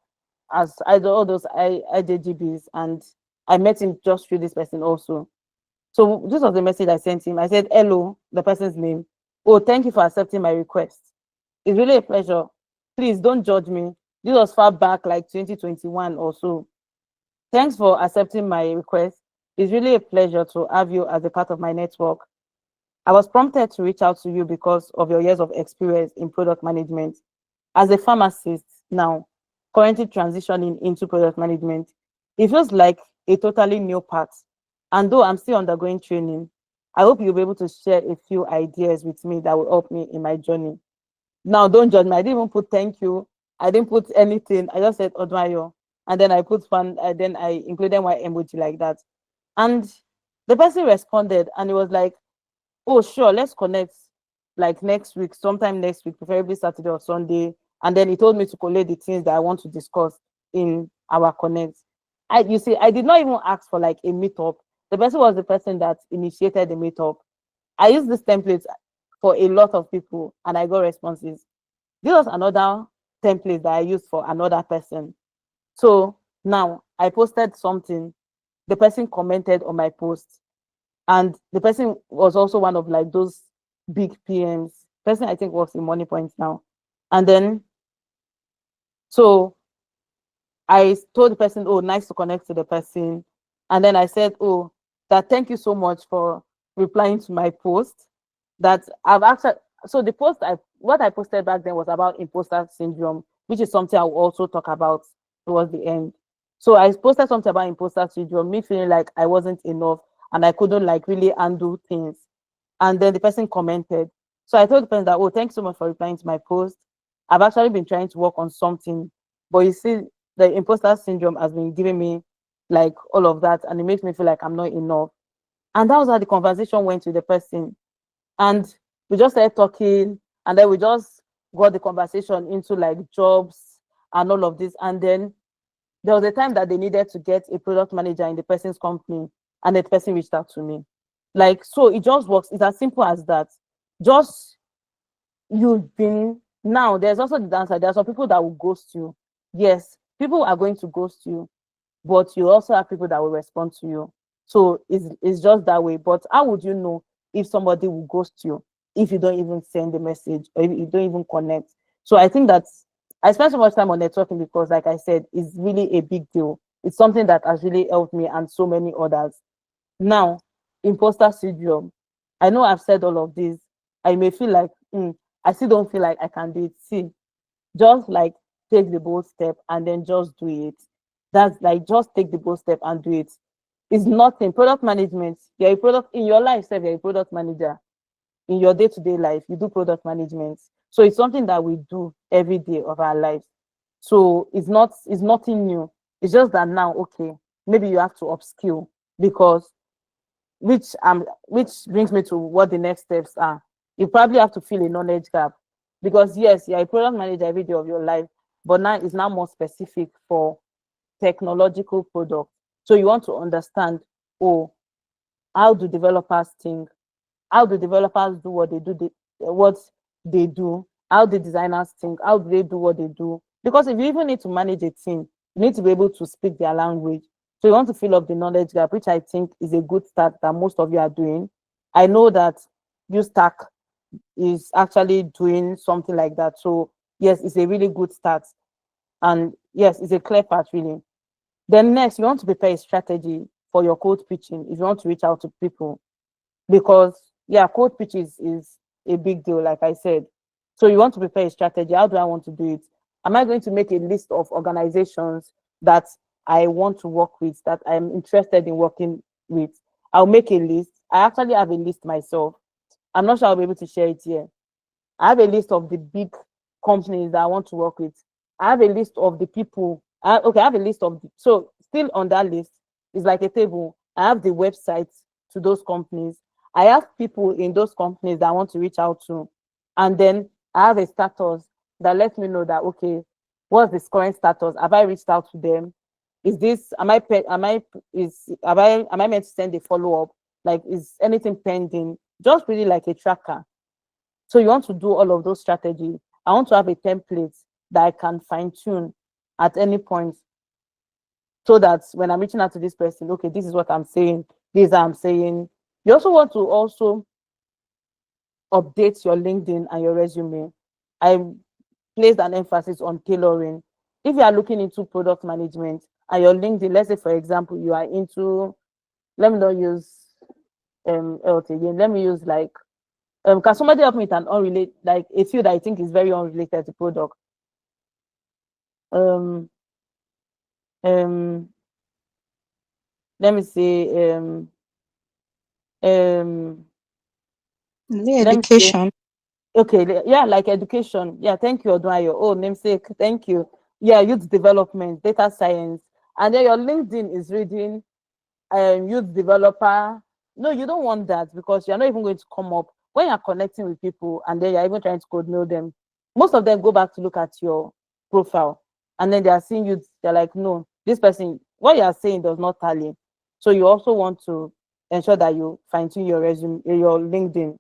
as all those IJGBs, and I met him just through this person also. So this was the message I sent him. I said, hello, the person's name. Oh, thank you for accepting my request. It's really a pleasure. Please don't judge me. This was far back, like 2021 or so. Thanks for accepting my request. It's really a pleasure to have you as a part of my network. I was prompted to reach out to you because of your years of experience in product management. As a pharmacist now, currently transitioning into product management, it feels like a totally new path. And though I'm still undergoing training, I hope you'll be able to share a few ideas with me that will help me in my journey. Now, don't judge me. I didn't even put thank you. I didn't put anything. I just said Odmayo. And then I put fun. Then I included my emoji like that. And the person responded and it was like, oh, sure, let's connect like next week, sometime next week, preferably Saturday or Sunday. And then he told me to collate the things that I want to discuss in our connect. You see, I did not even ask for like a meetup. The person was the person that initiated the meetup. I used this template for a lot of people and I got responses. This was another template that I used for another person. So now I posted something. The person commented on my post. And the person was also one of like those big PMs. Person I think works in Money Points now. And then, so I told the person, oh, nice to connect to the person. And then I said, oh, that thank you so much for replying to my post. That I've actually, so the post what I posted back then was about imposter syndrome, which is something I will also talk about towards the end. So I posted something about imposter syndrome, me feeling like I wasn't enough and I couldn't like really undo things. And then the person commented. So I told the person that, oh, thanks so much for replying to my post. I've actually been trying to work on something, but you see, the imposter syndrome has been giving me like all of that, and it makes me feel like I'm not enough. And that was how the conversation went with the person. And we just started talking, and then we just got the conversation into like jobs and all of this. And then there was a time that they needed to get a product manager in the person's company, and the person reached out to me. Like, so it just works. It's as simple as that. Just you've been now, there's also the downside. There are some people that will ghost you. Yes, people are going to ghost you, but you also have people that will respond to you. So it's just that way. But how would you know if somebody will ghost you if you don't even send the message or if you don't even connect? So I think that's, I spend so much time on networking because, like I said, it's really a big deal. It's something that has really helped me and so many others. Now, imposter syndrome. I know I've said all of this. I may feel like I still don't feel like I can do it. See, just like take the bold step and then just do it. That's like just take the bold step and do it. It's nothing. Product management. You're a product in your life, you're a product manager. In your day-to-day life, you do product management. So it's something that we do every day of our lives. So it's nothing new. It's just that now, okay, maybe you have to upskill because which brings me to what the next steps are. You probably have to fill a knowledge gap because yes, you're a product manager every day of your life, but now it's now more specific for technological products. So you want to understand, oh, how do developers think? How do developers do what they do? What they do? How do designers think? How do they do what they do? Because if you even need to manage a team, you need to be able to speak their language. So you want to fill up the knowledge gap, which I think is a good start that most of you are doing. I know that Ustack is actually doing something like that. So yes, it's a really good start. And yes, it's a clear path really. Then next, you want to prepare a strategy for your code pitching if you want to reach out to people. Because yeah, code pitch is a big deal, like I said. So you want to prepare a strategy. How do I want to do it? Am I going to make a list of organizations that I want to work with, that I'm interested in working with? I'll make a list. I actually have a list myself. I'm not sure I'll be able to share it here. I have a list of the big companies that I want to work with. I have a list of the people. I have a list of so still on that list is like a table. I have the websites to those companies. I have people in those companies that I want to reach out to, and then I have a status that lets me know that okay, what's this current status? Have I reached out to them? Is this am I meant to send a follow up? Like is anything pending? Just really like a tracker. So you want to do all of those strategies. I want to have a template that I can fine tune at any point, so that when I'm reaching out to this person, okay, this is what I'm saying. This is what I'm saying. You also want to also update your LinkedIn and your resume. I placed an emphasis on tailoring. If you are looking into product management and your LinkedIn, let's say for example, you are into, let me not use LTE, let me use like, can somebody help me with an unrelated, like a field I think is very unrelated to product? Let me say, let me say, Education. okay, yeah, like education. Yeah, thank you, Odwayo. Oh, namesake, thank you. Yeah, youth development, data science. And then your LinkedIn is reading youth developer. No, you don't want that because you're not even going to come up when you're connecting with people and then you're even trying to code know them. Most of them go back to look at your profile and then they are seeing you, they're like, no, this person, what you are saying does not tally. So you also want to ensure that you fine-tune your resume, your LinkedIn.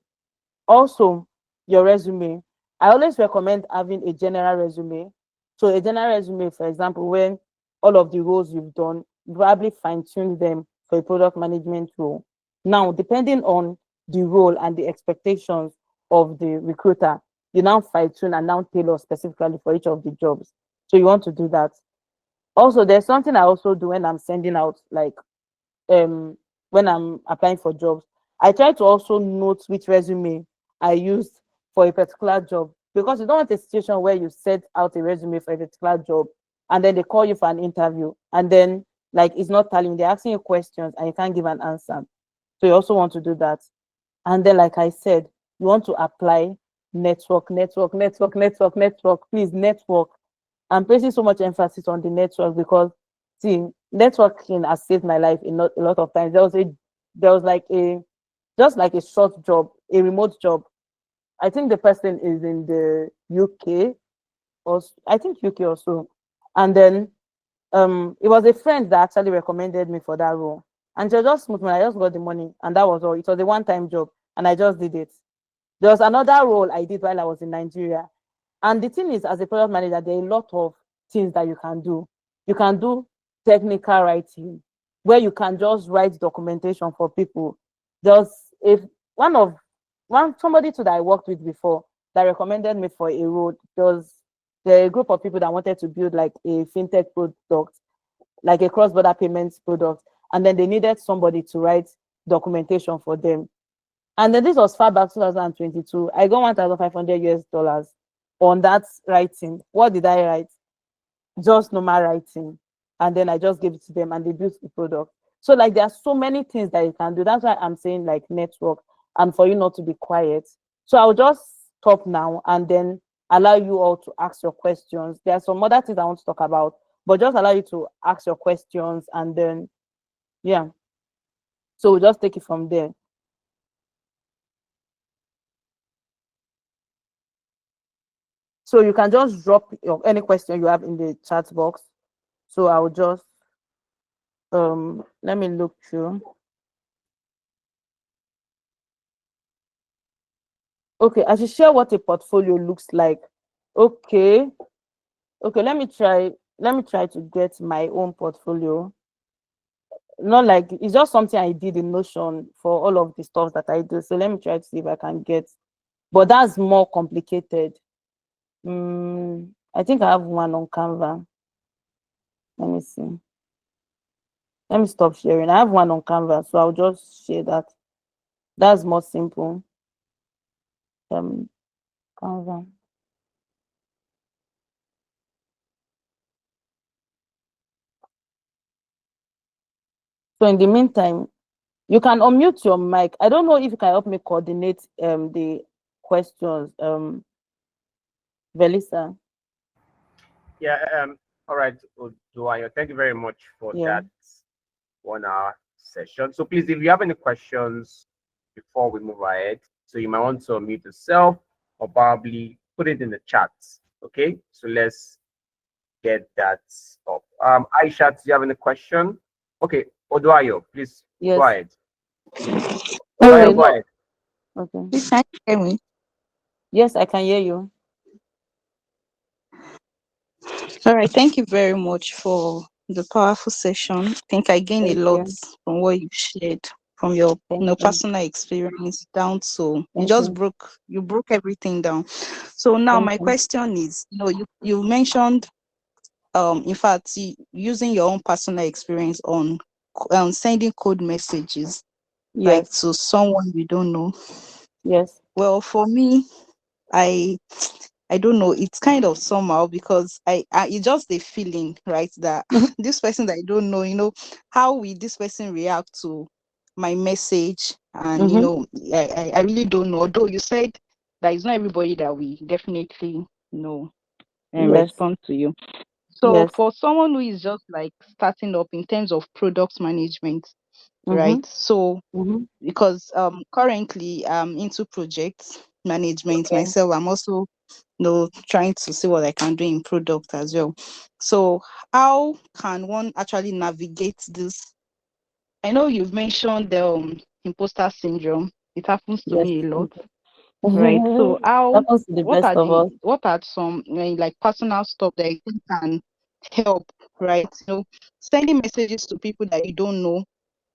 Also, your resume. I always recommend having a general resume. So a general resume, for example, when all of the roles you've done, you probably fine-tune them for a product management role. Now, depending on the role and the expectations of the recruiter, you now fine-tune and now tailor specifically for each of the jobs. So you want to do that. Also, there's something I also do when I'm sending out, like when I'm applying for jobs. I try to also note which resume I used for a particular job, because you don't want a situation where you set out a resume for a particular job and then they call you for an interview and then like it's not telling, they're asking you questions and you can't give an answer. So you also want to do that. And then, like I said, you want to apply network. Please, network. I'm placing so much emphasis on the network because see, networking has saved my life a lot of times. There was there was like just like a short job, a remote job. I think the person is in the UK, or I think UK or so. And then it was a friend that actually recommended me for that role. And she was just smooth, I just got the money, and that was all. It was a one-time job, and I just did it. There was another role I did while I was in Nigeria. And the thing is, as a product manager, there are a lot of things that you can do. You can do technical writing, where you can just write documentation for people. There's if somebody too that I worked with before that recommended me for a role. There were a group of people that wanted to build like a fintech product, like a cross-border payments product, and then they needed somebody to write documentation for them. And then this was far back 2022. I got $1,500 on that writing. What did I write? Just normal writing. And then I just gave it to them and they built the product. So like there are so many things that you can do. That's why I'm saying like network, and for you not to be quiet. So I'll just stop now and then allow you all to ask your questions. There are some other things I want to talk about, but just allow you to ask your questions, and then yeah. So we'll just take it from there. So you can just drop any question you have in the chat box. So I'll just let me look through. Okay, I should share what a portfolio looks like. Okay. Let me try to get my own portfolio. Not like it's just something I did in Notion for all of the stuff that I do. So let me try to see if I can get, but that's more complicated. I think I have one on Canva. Let me see. Let me stop sharing. I have one on Canva, so I'll just share that. That's more simple. Canva. So in the meantime, you can unmute your mic. I don't know if you can help me coordinate the questions. Velisa. Yeah, all right, Oduayo, thank you very much for that 1 hour session. So please, if you have any questions before we move ahead, so you might want to unmute yourself or probably put it in the chat. Okay, so let's get that up. Aisha, do you have any question? Okay, Oduayo, please Yes. go ahead. Okay, Go ahead. Okay. Please, can you hear me? Yes, I can hear you. All right, thank you very much for the powerful session. I think I gained a lot from what you shared, from your personal experience down to you broke everything down. So now my question is, you mentioned in fact using your own personal experience on sending code messages like to someone you don't know. Yes. Well, for me, I don't know, it's kind of somehow because I it's just a feeling, right, that this person that I don't know, how will this person react to my message? And I really don't know, although you said that it's not everybody that we definitely know and respond to you. So for someone who is just like starting up in terms of product management, right? So because currently I'm into project management myself, I'm also trying to see what I can do in product as well. So how can one actually navigate this? I know you've mentioned the imposter syndrome. It happens to me a lot, right? So what are some like personal stuff that you think can help, right? Sending messages to people that you don't know.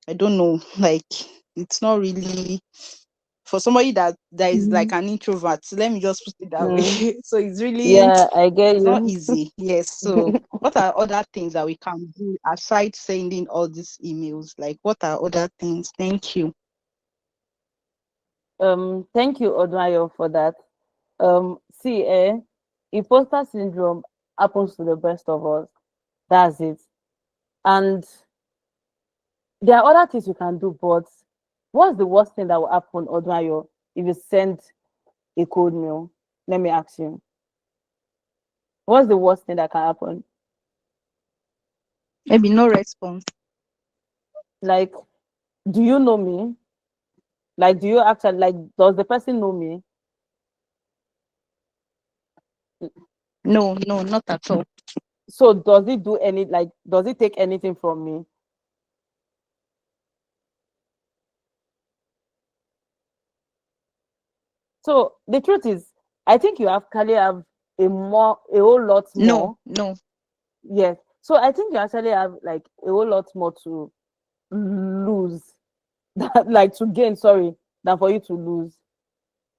I don't know, like it's not really for somebody that is like an introvert. Let me just put it that way. So it's really I get you. not easy. Yes. So what are other things that we can do aside sending all these emails? Like what are other things? Thank you. Thank you, Oduayo, for that. See, imposter syndrome happens to the best of us. That's it. And there are other things you can do, but what's the worst thing that will happen, Oduayo, if you send a cold mail? Let me ask you. What's the worst thing that can happen? Maybe no response. Like, Do you know me? Like, do you actually, like, does the person know me? No, no, not at all. So does it do any, like, does it take anything from me? So the truth is, I think you actually have a whole lot more. No. Yes. So I think you actually have like a whole lot more to lose, like to gain, sorry, than for you to lose.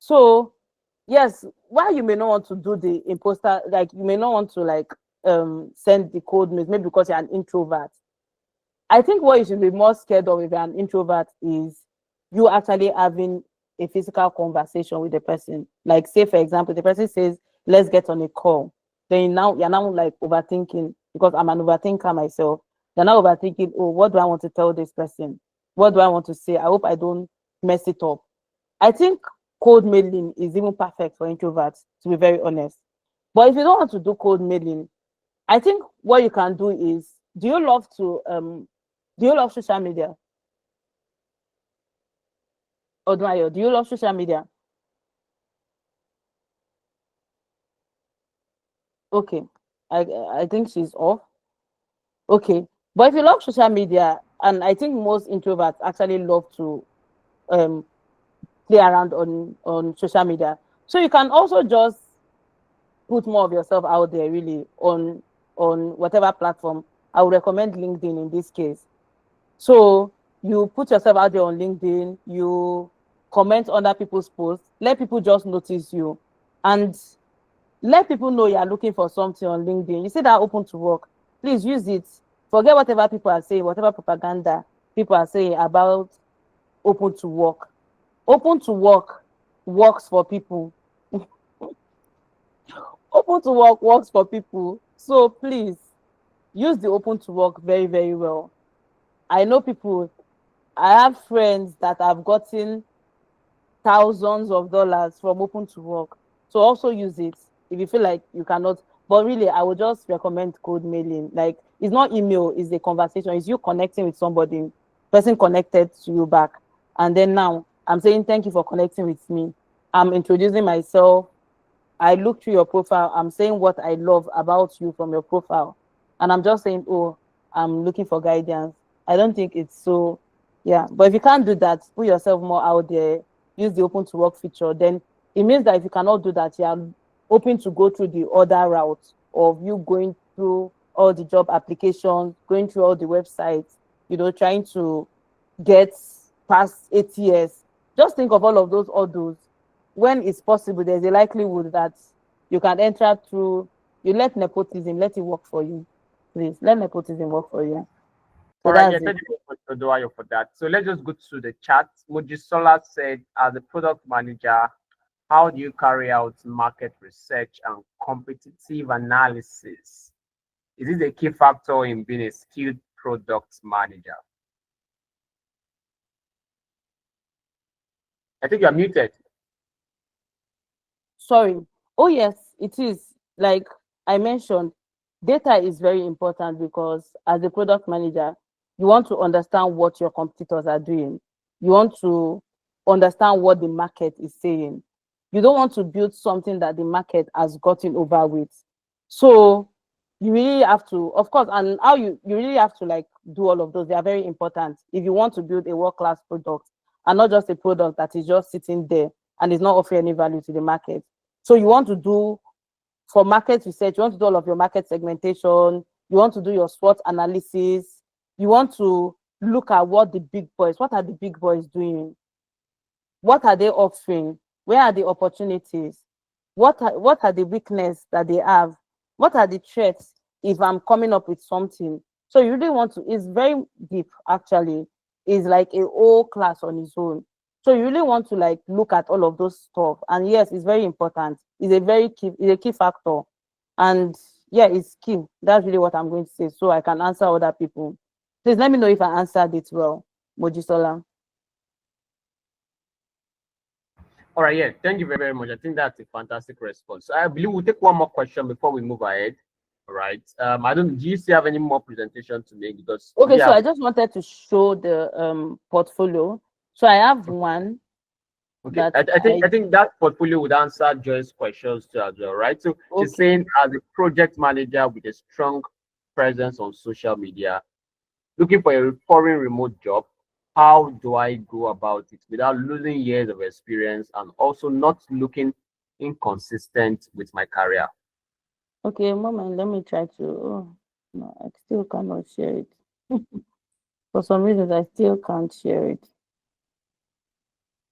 So yes, why you may not want to do the imposter, like you may not want to like send the code mails, maybe because you're an introvert. I think what you should be more scared of if you're an introvert is you actually having a physical conversation with the person. Like, say, for example, the person says, let's get on a call. Then you're now like overthinking because I'm an overthinker myself. You're now overthinking, oh, what do I want to tell this person? What do I want to say? I hope I don't mess it up. I think cold mailing is even perfect for introverts, to be very honest. But if you don't want to do cold mailing, I think what you can do is, do you love social media? Odwayo, do you love social media? Okay. I think she's off. Okay. But if you love social media, and I think most introverts actually love to um play around on social media. So you can also just put more of yourself out there really on whatever platform. I would recommend LinkedIn in this case. So you put yourself out there on LinkedIn, you comment on other people's posts, let people just notice you, and let people know you are looking for something on LinkedIn. You see that open to work, please use it. Forget whatever people are saying, whatever propaganda people are saying about open to work. Open to work works for people. Open to work works for people. So please use the open to work very, very well. I know people, I have friends that have gotten thousands of dollars from open to work. So also use it if you feel like you cannot. But really, I would just recommend cold mailing. Like, it's not email, it's a conversation. It's you connecting with somebody, person connected to you back. And then now I'm saying thank you for connecting with me. I'm introducing myself. I look through your profile. I'm saying what I love about you from your profile. And I'm just saying, oh, I'm looking for guidance. I don't think it's so, yeah. But if you can't do that, put yourself more out there, use the open to work feature, then it means that if you cannot do that, you are open to go through the other route of you going through all the job applications, going through all the websites, trying to get past ATS. Just think of all of those hurdles. When it's possible, there's a likelihood that you can enter through, you let nepotism, let it work for you. Please, let nepotism work for you. So All right, yeah, that's thank it. you very much, Oduayo, for that. So let's just go to the chat. Mojisola said, as a product manager, how do you carry out market research and competitive analysis? Is this a key factor in being a skilled product manager? I think you're muted. Sorry. Oh, yes, it is. Like I mentioned, data is very important because as a product manager, you want to understand what your competitors are doing. You want to understand what the market is saying. You don't want to build something that the market has gotten over with. So you really have to, of course, and how you really have to like do all of those. They are very important if you want to build a world-class product and not just a product that is just sitting there and is not offering any value to the market. So you want to do for market research, you want to do all of your market segmentation, you want to do your SWOT analysis, you want to look at what are the big boys doing? What are they offering? Where are the opportunities? What are the weaknesses that they have? What are the threats if I'm coming up with something? So you really want to, it's very deep actually. It's like a whole class on its own. So you really want to like look at all of those stuff. And yes, it's very important. It's a key factor. And yeah, it's key. That's really what I'm going to say. So I can answer other people. Please let me know if I answered it well, Mojisola. All right, yeah, thank you very, very much. I think that's a fantastic response. So I believe we'll take one more question before we move ahead. All right. I don't. Do you still have any more presentation to make? Because Okay, so yeah. I just wanted to show the portfolio. So I have one. Okay, That I think that portfolio would answer Joy's questions too as well, right? So she's Okay. saying, as a project manager with a strong presence on social media, looking for a foreign remote job, how do I go about it without losing years of experience and also not looking inconsistent with my career? Okay, moment, let me try to. Oh, no, I still cannot share it. For some reasons, I still can't share it.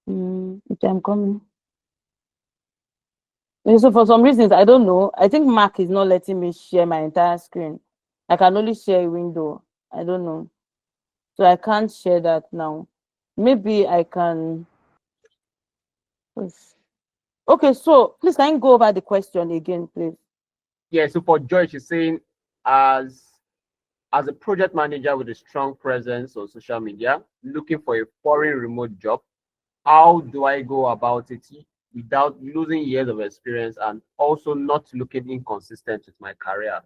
Okay, I'm coming. So for some reasons, I don't know. I think Mac is not letting me share my entire screen. I can only share a window. I don't know. So I can't share that now. Maybe I can. Okay, so please can you go over the question again, please? Yeah, so for Joy, she's saying, as a project manager with a strong presence on social media, looking for a foreign remote job, how do I go about it without losing years of experience and also not looking inconsistent with my career?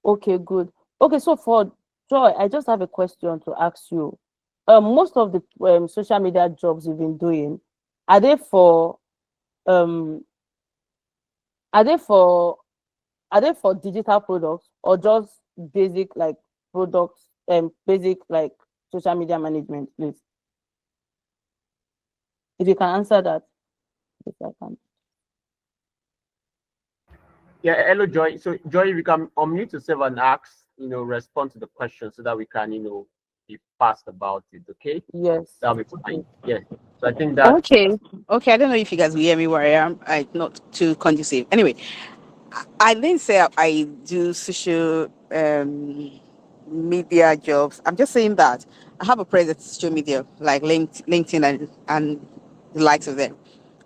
Okay, good. Okay, so for Joy, I just have a question to ask you. Most of the social media jobs you've been doing, are they for um are they for digital products or just basic like products basic like social media management, please? If you can answer that, if I can. Yeah, hello Joy. So Joy, if you can unmute yourself and ask, respond to the question so that we can, be fast about it, okay? Yes. That'll be fine. Yeah. So I think that Okay. Okay. I don't know if you guys will hear me where I am. I not too conducive. Anyway, I didn't say I do social media jobs. I'm just saying that I have a presence on social media like LinkedIn and the likes of them.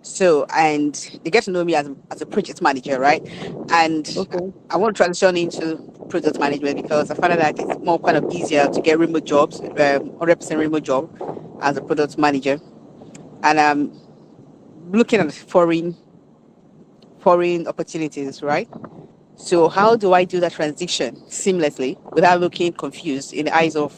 So, and they get to know me as a project manager, right? And Okay. I want to transition into project management because I find that it's more kind of easier to get remote jobs, 100% remote job as a product manager. And I'm looking at foreign opportunities, right? So how do I do that transition seamlessly without looking confused in the eyes of,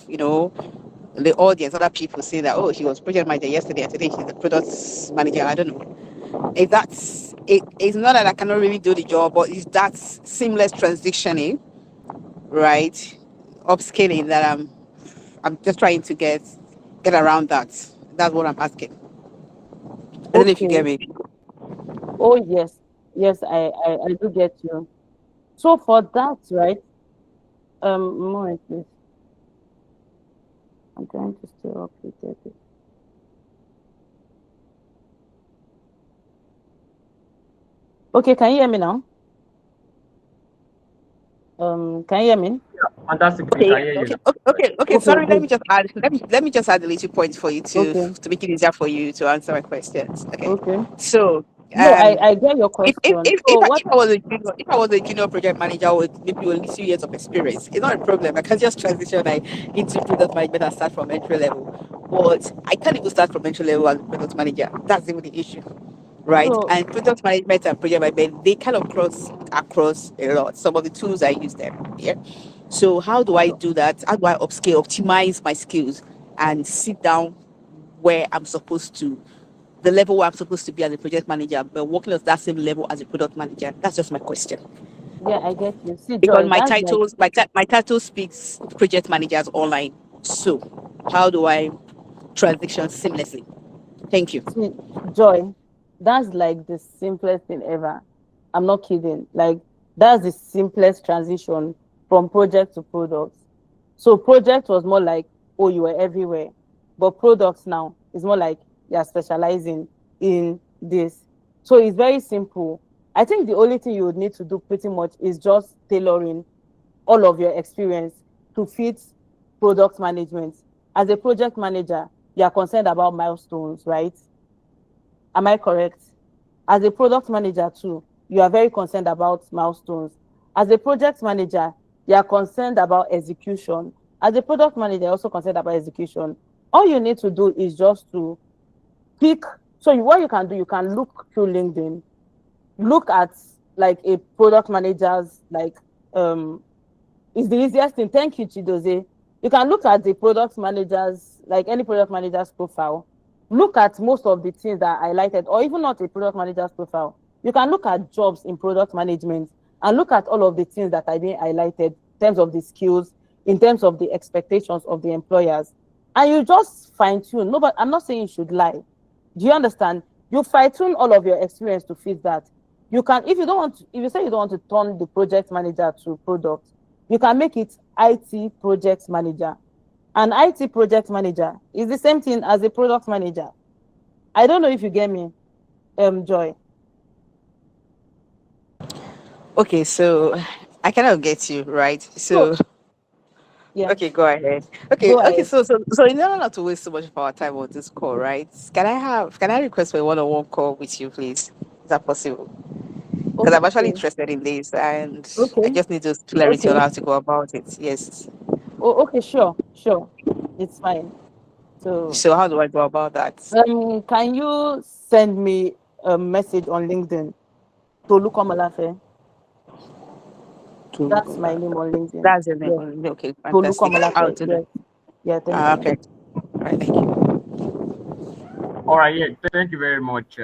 the audience, other people saying that, oh, she was project manager yesterday and today she's a product manager. I don't know. If that's it, it's not that I cannot really do the job, but it's that seamless transitioning, right? Upscaling that I'm just trying to get around that. That's what I'm asking. I don't know if you get Okay. me. Oh yes. Yes, I do get you. So for that, right? Moment, please. I'm trying to stay updated. Okay, can you hear me now? Can you hear me? fantastic. We Okay, can hear you okay, now. okay, Right. okay, okay. Okay, Sorry, let me good. just add. Let me just add a little point for you Okay, to make it easier for you to answer my questions. Okay, okay. so No, um, I get your if question. So what? if I was a junior, if I was a junior project manager with maybe only 2 years of experience, it's not a problem. I can just transition into product management and start from entry level. But I can't even start from entry level as a product manager. That's even the issue, right? So And product management and project management, they kind of cross across a lot. Some of the tools I use them. Yeah. So how do I do that? How do I upscale, optimize my skills, and sit down where I'm supposed to, the level where I'm supposed to be as a project manager, but working at that same level as a product manager? That's just my question. yeah, I get you. See, Because Joy, that's like my title speaks project managers online. So how do I transition seamlessly? Thank you. see, Joy, that's like the simplest thing ever. I'm not kidding. Like that's the simplest transition from project to product. So project was more like, oh, you were everywhere. But products now is more like you're specializing in this. So it's very simple. I think the only thing you would need to do pretty much is just tailoring all of your experience to fit product management. As a project manager, you are concerned about milestones, right? Am I correct? As a product manager too, you are very concerned about milestones. As a project manager, you are concerned about execution. As a product manager, you're also concerned about execution. All you need to do is just to pick. So what you can do, you can look through LinkedIn, look at like a product manager's like it's the easiest thing. Thank you, Chidoze. You can look at the product managers, like any product manager's profile. Look at most of the things that I highlighted, or even not a product manager's profile. You can look at jobs in product management and look at all of the things that I didn't highlighted in terms of the skills, in terms of the expectations of the employers. And you just fine tune. No, but I'm not saying you should lie. Do you understand? You fine tune all of your experience to fit that. You can, if you don't want to, if you say you don't want to turn the project manager to product, you can make it IT project manager. An IT project manager is the same thing as a product manager. I don't know if you get me, Joy. Okay, so I cannot get you, right? So yeah. Okay, go ahead. Okay, Go okay. ahead. So in order not to waste so much of our time on this call, right? Can I request for a one-on-one call with you, please? Is that possible? Because I'm actually Okay. interested in this, and I Okay. just need just clarity on Okay. how to go about it. Yes. Oh, okay, sure. It's fine. So, So how do I go about that? can you send me a message on LinkedIn to Malafe? That's my name on LinkedIn. That's the name. Yes. Okay, To fantastic. I'll Malafe. do that. Yes. Yeah, thank you. Okay. All right, thank you. All right, yeah, thank you very much,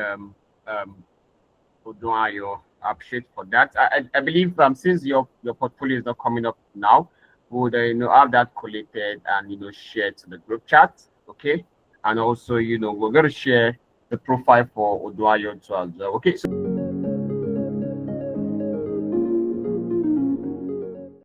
Odunayo. I appreciate for that. I believe since your portfolio is not coming up now, would have that collated and share to the group chat, okay? And also we're going to share the profile for Odunayo too as well, okay? So